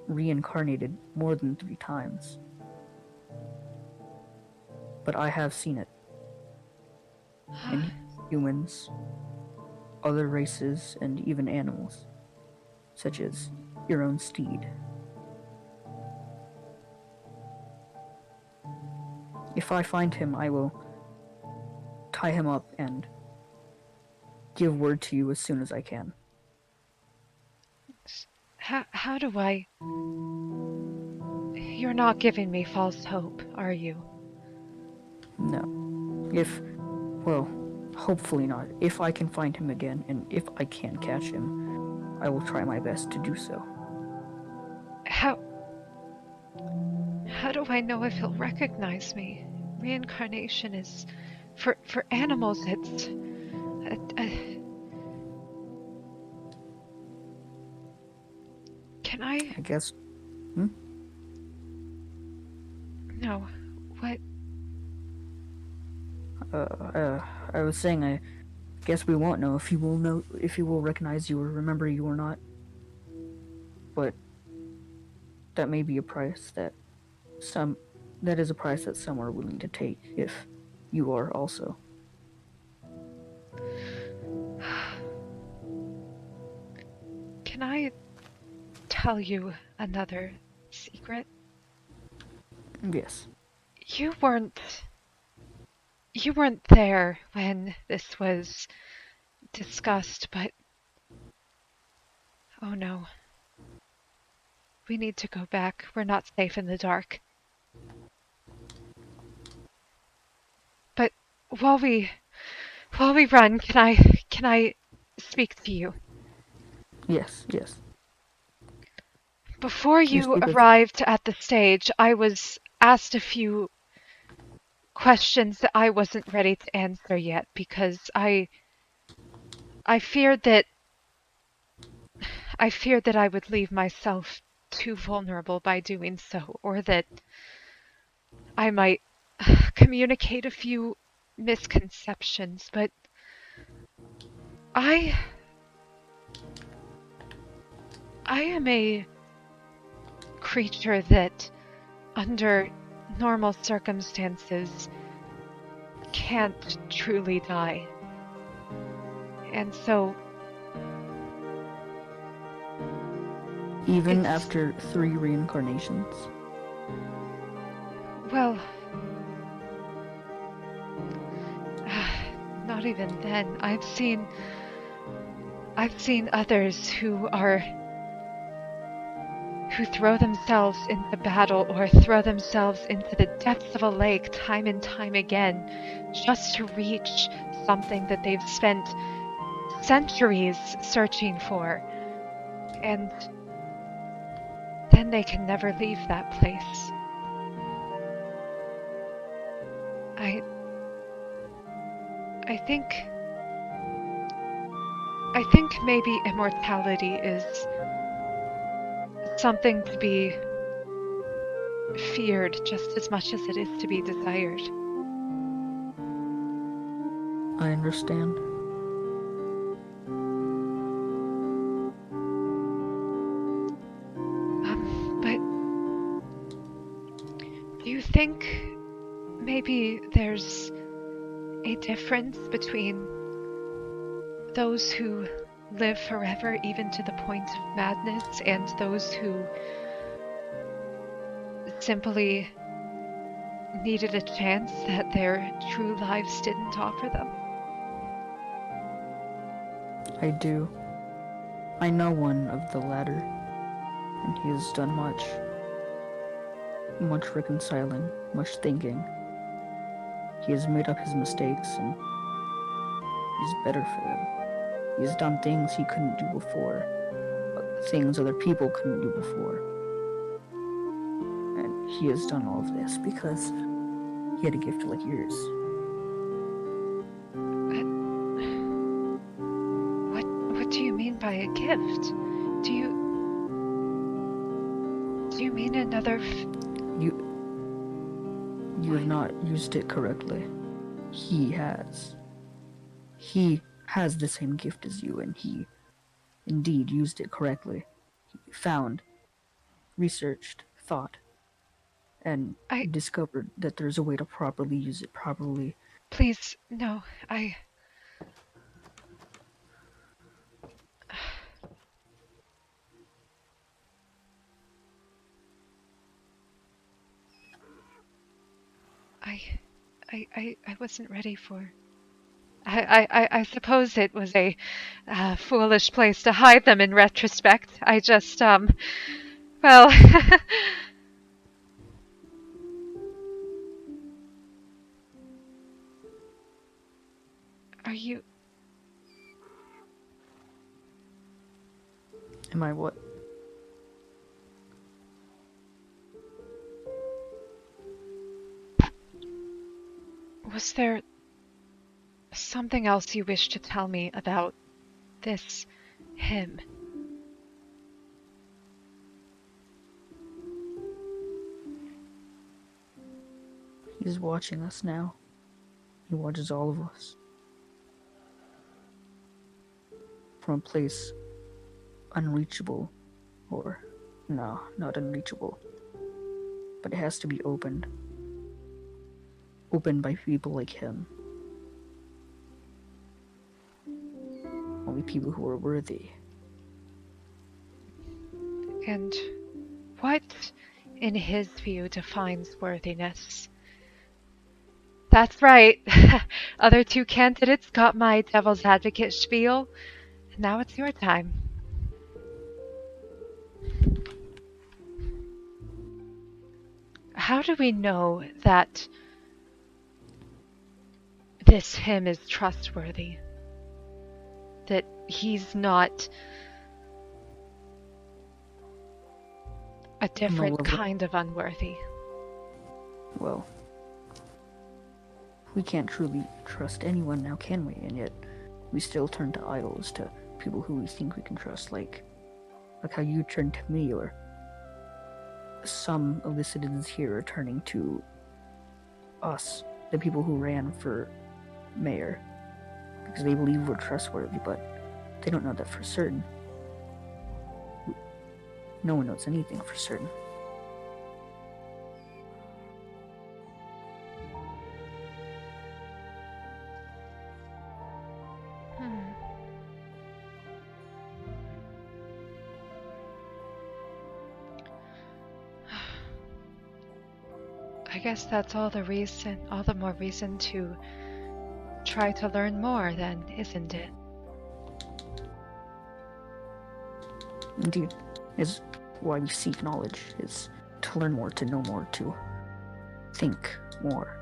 reincarnated more than 3 times. But I have seen it in humans. other races, and even animals, such as your own steed. If I find him, I will tie him up and give word to you as soon as I can. How do I... You're not giving me false hope, are you? No. Well, hopefully not. If I can find him again, and if I can catch him, I will try my best to do so. How do I know if he'll recognize me? Reincarnation is... For animals, it's... Can I... I guess... No. What? I was saying, I guess we won't know if he will recognize you or remember you or not. But that may be a price that some are willing to take if you are also. Can I tell you another secret? Yes. You weren't there when this was discussed, but... Oh no. We need to go back. We're not safe in the dark. But while we run, can I speak to you? Yes. Before you arrived at the stage, I was asked a few questions that I wasn't ready to answer yet because I feared that I would leave myself too vulnerable by doing so, or that I might communicate a few misconceptions, but I am a creature that, under normal circumstances, can't truly die. And so... Even after 3 reincarnations? Well... not even then. I've seen others who throw themselves into battle or throw themselves into the depths of a lake time and time again just to reach something that they've spent centuries searching for. And then they can never leave that place. I think maybe immortality is something to be feared just as much as it is to be desired. I understand. But do you think maybe there's a difference between those who live forever, even to the point of madness, and those who simply needed a chance that their true lives didn't offer them? I do. I know one of the latter, and he has done much reconciling, much thinking. He has made up his mistakes, and he's better for them. He has done things he couldn't do before, things other people couldn't do before. And he has done all of this because he had a gift like yours. What do you mean by a gift? Do you mean another... You have not used it correctly. He has. He has the same gift as you, and he indeed used it correctly. He found, researched, thought, and discovered that there's a way to properly use it properly. Please, no, I wasn't ready for. I suppose it was a foolish place to hide them in retrospect. I just, well. Are you. Am I what? Was there something else you wish to tell me about this him? He's watching us now. He watches all of us. From a place unreachable, or no, not unreachable. But it has to be opened. Opened by people like him. Only people who are worthy. And what, in his view, defines worthiness? That's right. Other two candidates got my devil's advocate spiel. Now it's your time. How do we know that this him is trustworthy? That he's not a different kind of unworthy? Well, we can't truly trust anyone now, can we? And yet, we still turn to idols, to people who we think we can trust, like how you turned to me, or some of the citizens here are turning to us, the people who ran for mayor, because they believe we're trustworthy, but they don't know that for certain. No one knows anything for certain. I guess that's all the more reason to try to learn more then, isn't it? Indeed. Is why we seek knowledge, is to learn more, to know more, to think more.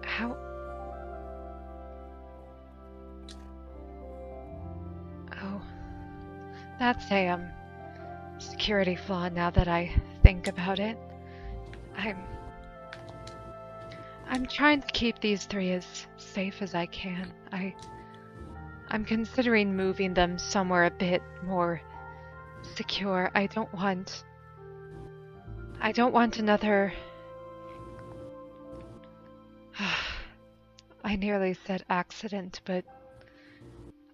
How? Oh, that's a security flaw now that I think about it. I'm trying to keep these three as safe as I can. I'm considering moving them somewhere a bit more secure. I don't want another. I nearly said accident, but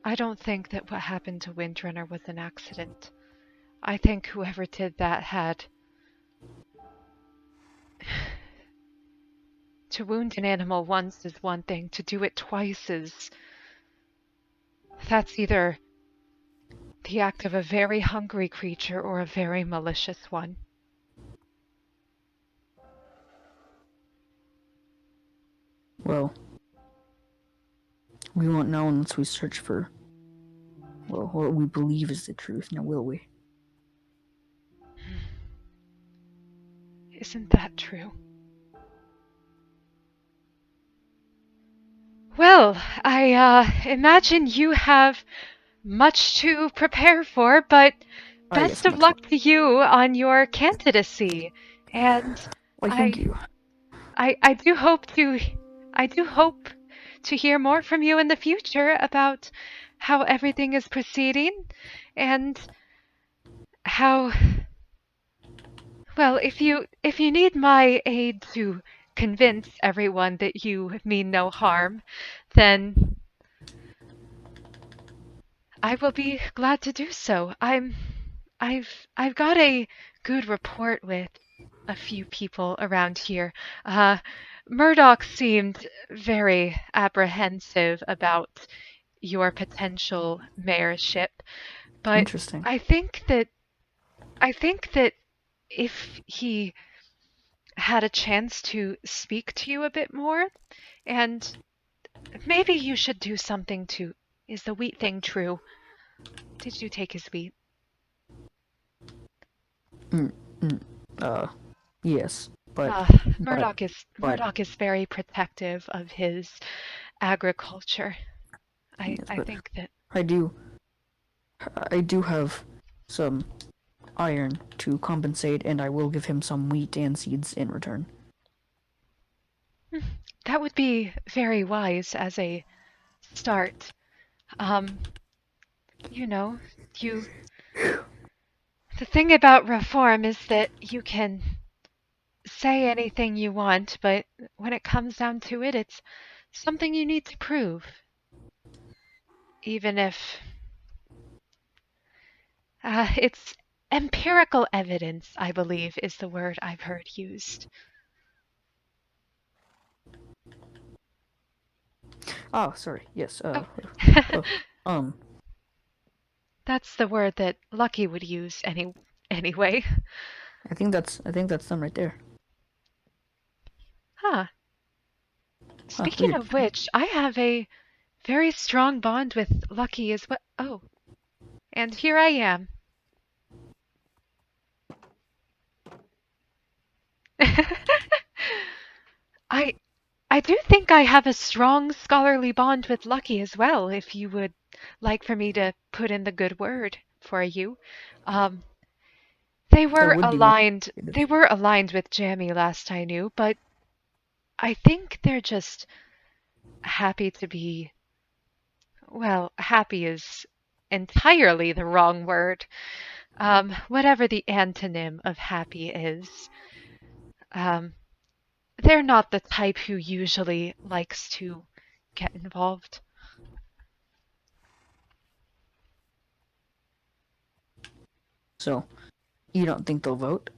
I don't think that what happened to Windrunner was an accident. I think whoever did that had. To wound an animal once is one thing, to do it twice is. That's either the act of a very hungry creature or a very malicious one. Well, we won't know unless we search for, well, what we believe is the truth, now will we? Isn't that true? Well, I imagine you have much to prepare for, but best of luck to you on your candidacy. And why, thank you. I do hope to hear more from you in the future about how everything is proceeding and how. Well, if you need my aid to convince everyone that you mean no harm, then I will be glad to do so. I've got a good rapport with a few people around here. Murdoch seemed very apprehensive about your potential mayorship, but Interesting. I think that I think that if he had a chance to speak to you a bit more, and maybe you should do something to. Is the wheat thing true? Did you take his wheat? Yes, but Murdoch is very protective of his agriculture. yes, I but think that I do have some iron to compensate, and I will give him some wheat and seeds in return. that would be very wise as a start. You know, you. The thing about reform is that you can say anything you want, but when it comes down to it, it's something you need to prove. Even if it's empirical evidence, I believe, is the word I've heard used. Oh, sorry. Yes. Oh. That's the word that Lucky would use anyway. I think that's them right there. Huh. Speaking of which, I have a very strong bond with Lucky as well. Oh, and here I am. I do think I have a strong scholarly bond with Lucky as well, if you would like for me to put in the good word for you. They were aligned with Jammy last I knew, but I think they're just happy to be. Well, happy is entirely the wrong word. Whatever the antonym of happy is. They're not the type who usually likes to get involved. So, you don't think they'll vote?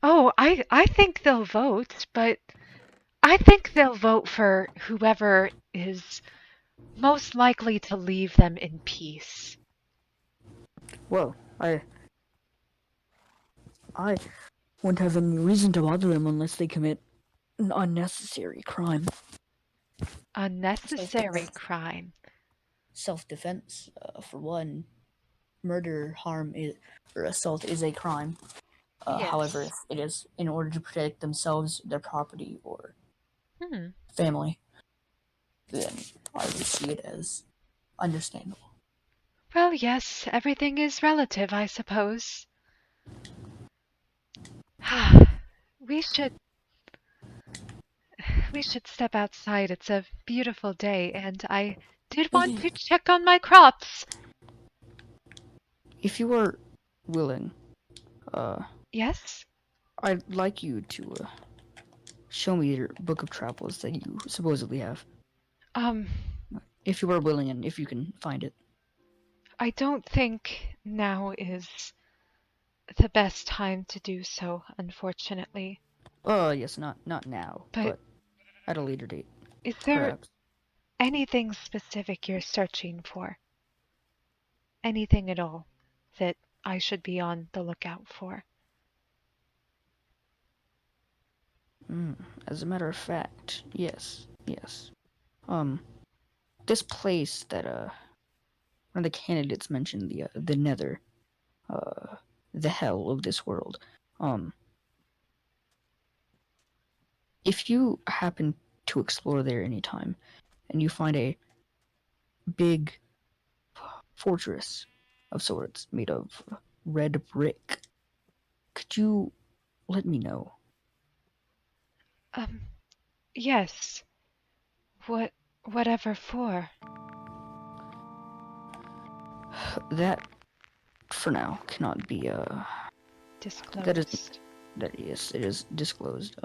Oh, I think they'll vote, but I think they'll vote for whoever is most likely to leave them in peace. Well, I wouldn't have any reason to bother them unless they commit an unnecessary crime. Unnecessary crime. Self-defense, for one. Murder, harm, or assault is a crime. Yes. However, if it is in order to protect themselves, their property, or family, then I would see it as understandable. Well, yes, everything is relative, I suppose. We should step outside. It's a beautiful day, and I did want to check on my crops. If you are willing, yes? I'd like you to show me your book of travels that you supposedly have. If you are willing and if you can find it. I don't think now is the best time to do so, unfortunately. Yes, not now, but at a later date. Is there perhaps anything specific you're searching for? Anything at all that I should be on the lookout for? As a matter of fact, yes. This place that one of the candidates mentioned, the Nether, the hell of this world. If you happen to explore there anytime, and you find a big fortress of sorts made of red brick, could you let me know? Yes. Whatever for? That, for now, cannot be, disclosed. Yes, it is disclosed,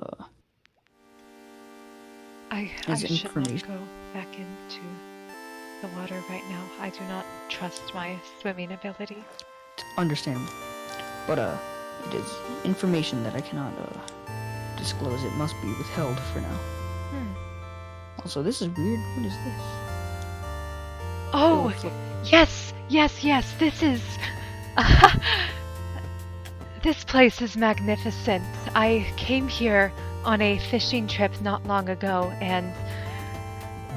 I should not go back into the water right now. I do not trust my swimming ability. Understandable. But, it is information that I cannot, disclose. It must be withheld for now. Also, this is weird. What is this? Oh, yes, this is... This place is magnificent. I came here on a fishing trip not long ago, and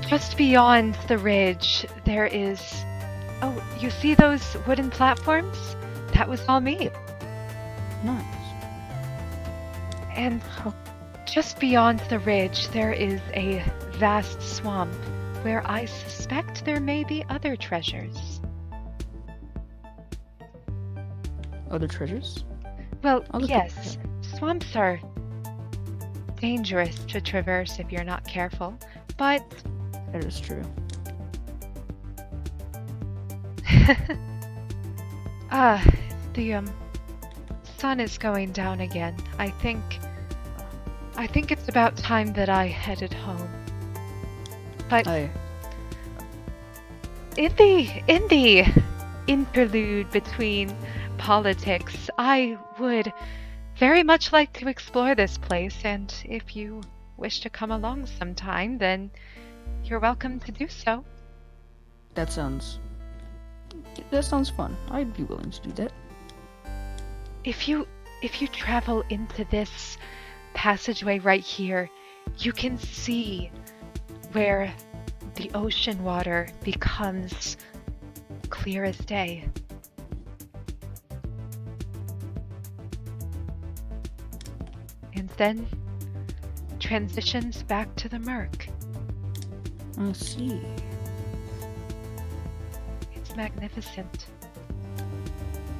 just beyond the ridge, there is. Oh, you see those wooden platforms? That was all me. Nice. And just beyond the ridge, there is a vast swamp where I suspect there may be other treasures. Other treasures? Well, I'll look yes, swamps are dangerous to traverse if you're not careful, but That is true. the sun is going down again. I think it's about time that I headed home. But in the interlude between politics, I would very much like to explore this place, and if you wish to come along sometime, then you're welcome to do so. That sounds fun. I'd be willing to do that. If you travel into this passageway right here, you can see where the ocean water becomes clear as day. And then transitions back to the murk. I see. It's magnificent.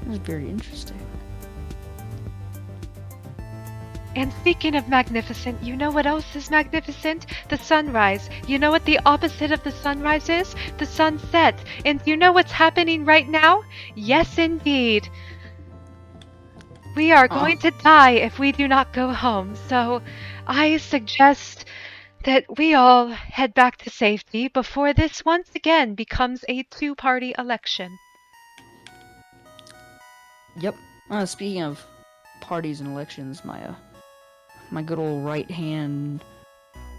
That's very interesting. And speaking of magnificent, you know what else is magnificent? The sunrise. You know what the opposite of the sunrise is? The sunset. And you know what's happening right now? Yes, indeed. We are going to die if we do not go home, so I suggest that we all head back to safety before this once again becomes a two-party election. Yep. Speaking of parties and elections, my good old right hand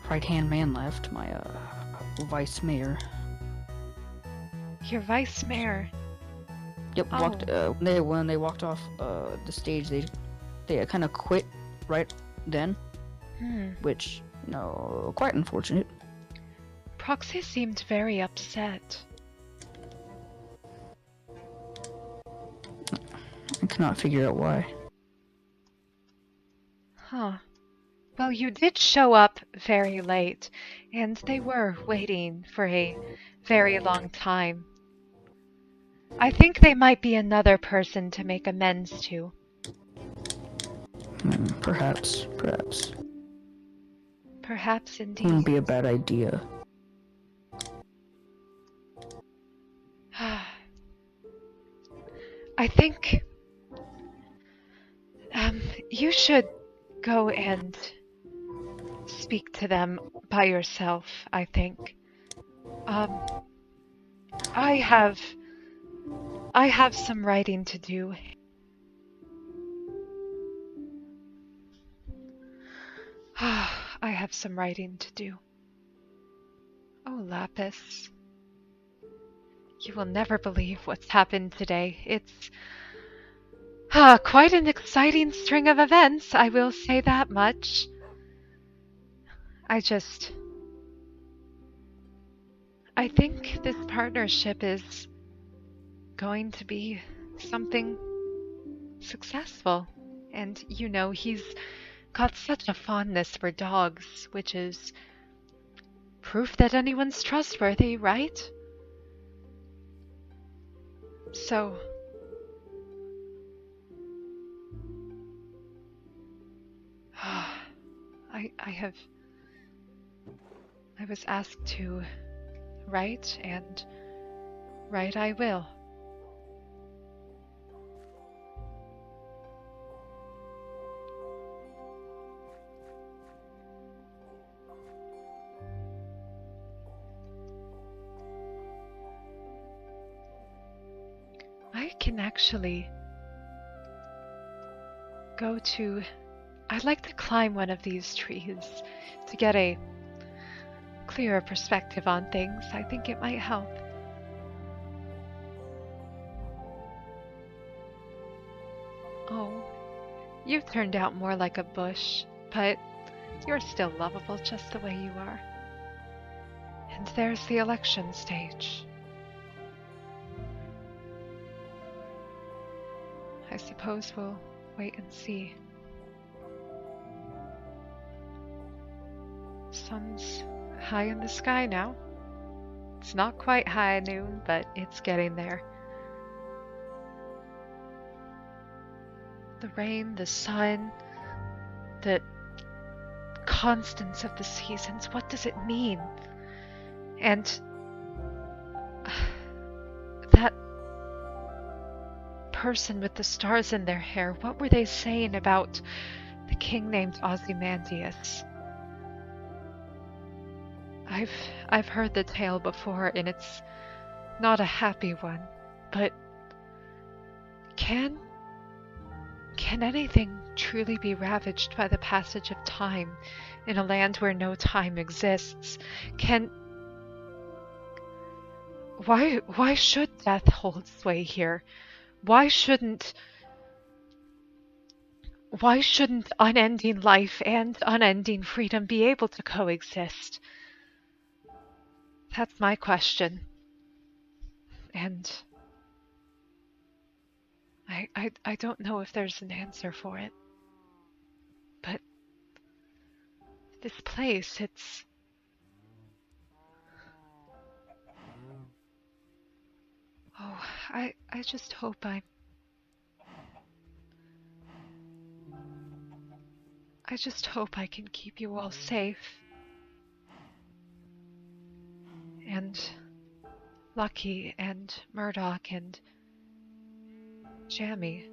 man left, my vice mayor. Your vice mayor. Yep. When they walked off the stage, they kind of quit right then, which quite unfortunate. Proxy seemed very upset. I cannot figure out why. Huh. Well, you did show up very late, and they were waiting for a very long time. I think they might be another person to make amends to. Perhaps. Perhaps indeed. Wouldn't be a bad idea. I think you should go and speak to them by yourself, I think. I have some writing to do. I have some writing to do. Oh, Lapis. You will never believe what's happened today. It's quite an exciting string of events, I will say that much. I think this partnership is going to be something successful. And, he's got such a fondness for dogs, which is proof that anyone's trustworthy, right? So, I was asked to write, and write I will. I can actually go to... I'd like to climb one of these trees to get a clearer perspective on things. I think it might help. Oh, You've turned out more like a bush, but you're still lovable just the way you are. And there's the election stage. I suppose we'll wait and see. Sun's high in the sky now. It's not quite high noon, but it's getting there. The rain, the sun, the constants of the seasons, what does it mean? And that person with the stars in their hair, what were they saying about the king named Ozymandias? I've heard the tale before, and it's not a happy one, but can anything truly be ravaged by the passage of time in a land where no time exists? Why should death hold sway here? Why shouldn't unending life and unending freedom be able to coexist? That's my question. And I don't know if there's an answer for it. But this place, it's... Oh, I just hope I just hope I can keep you all safe. And Lucky and Murdoch and Jammy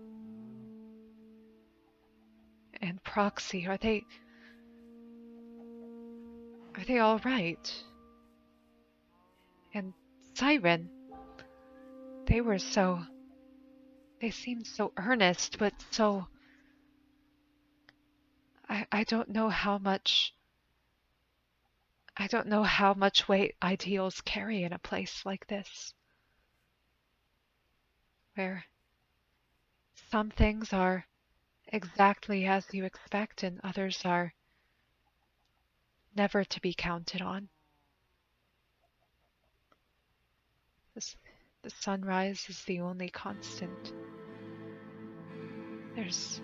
and Proxy, are they all right? And Siren, they seemed so earnest, but so... I don't know how much weight ideals carry in a place like this, where some things are exactly as you expect and others are never to be counted on. The sunrise is the only constant. There's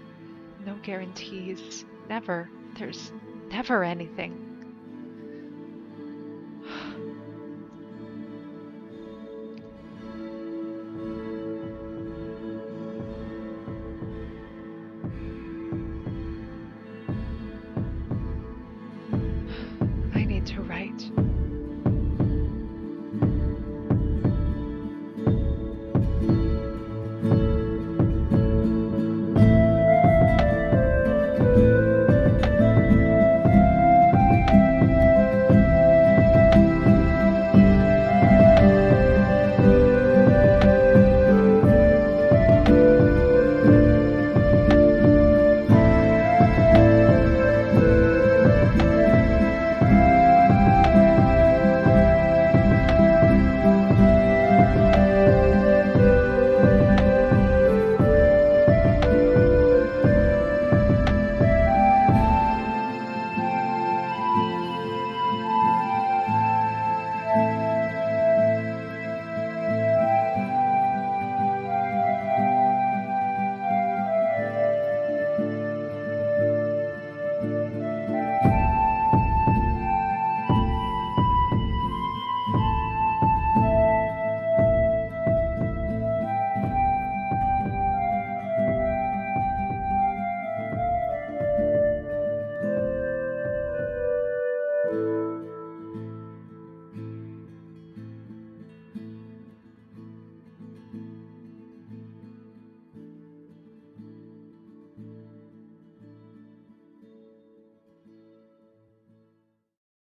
no guarantees. There's never anything.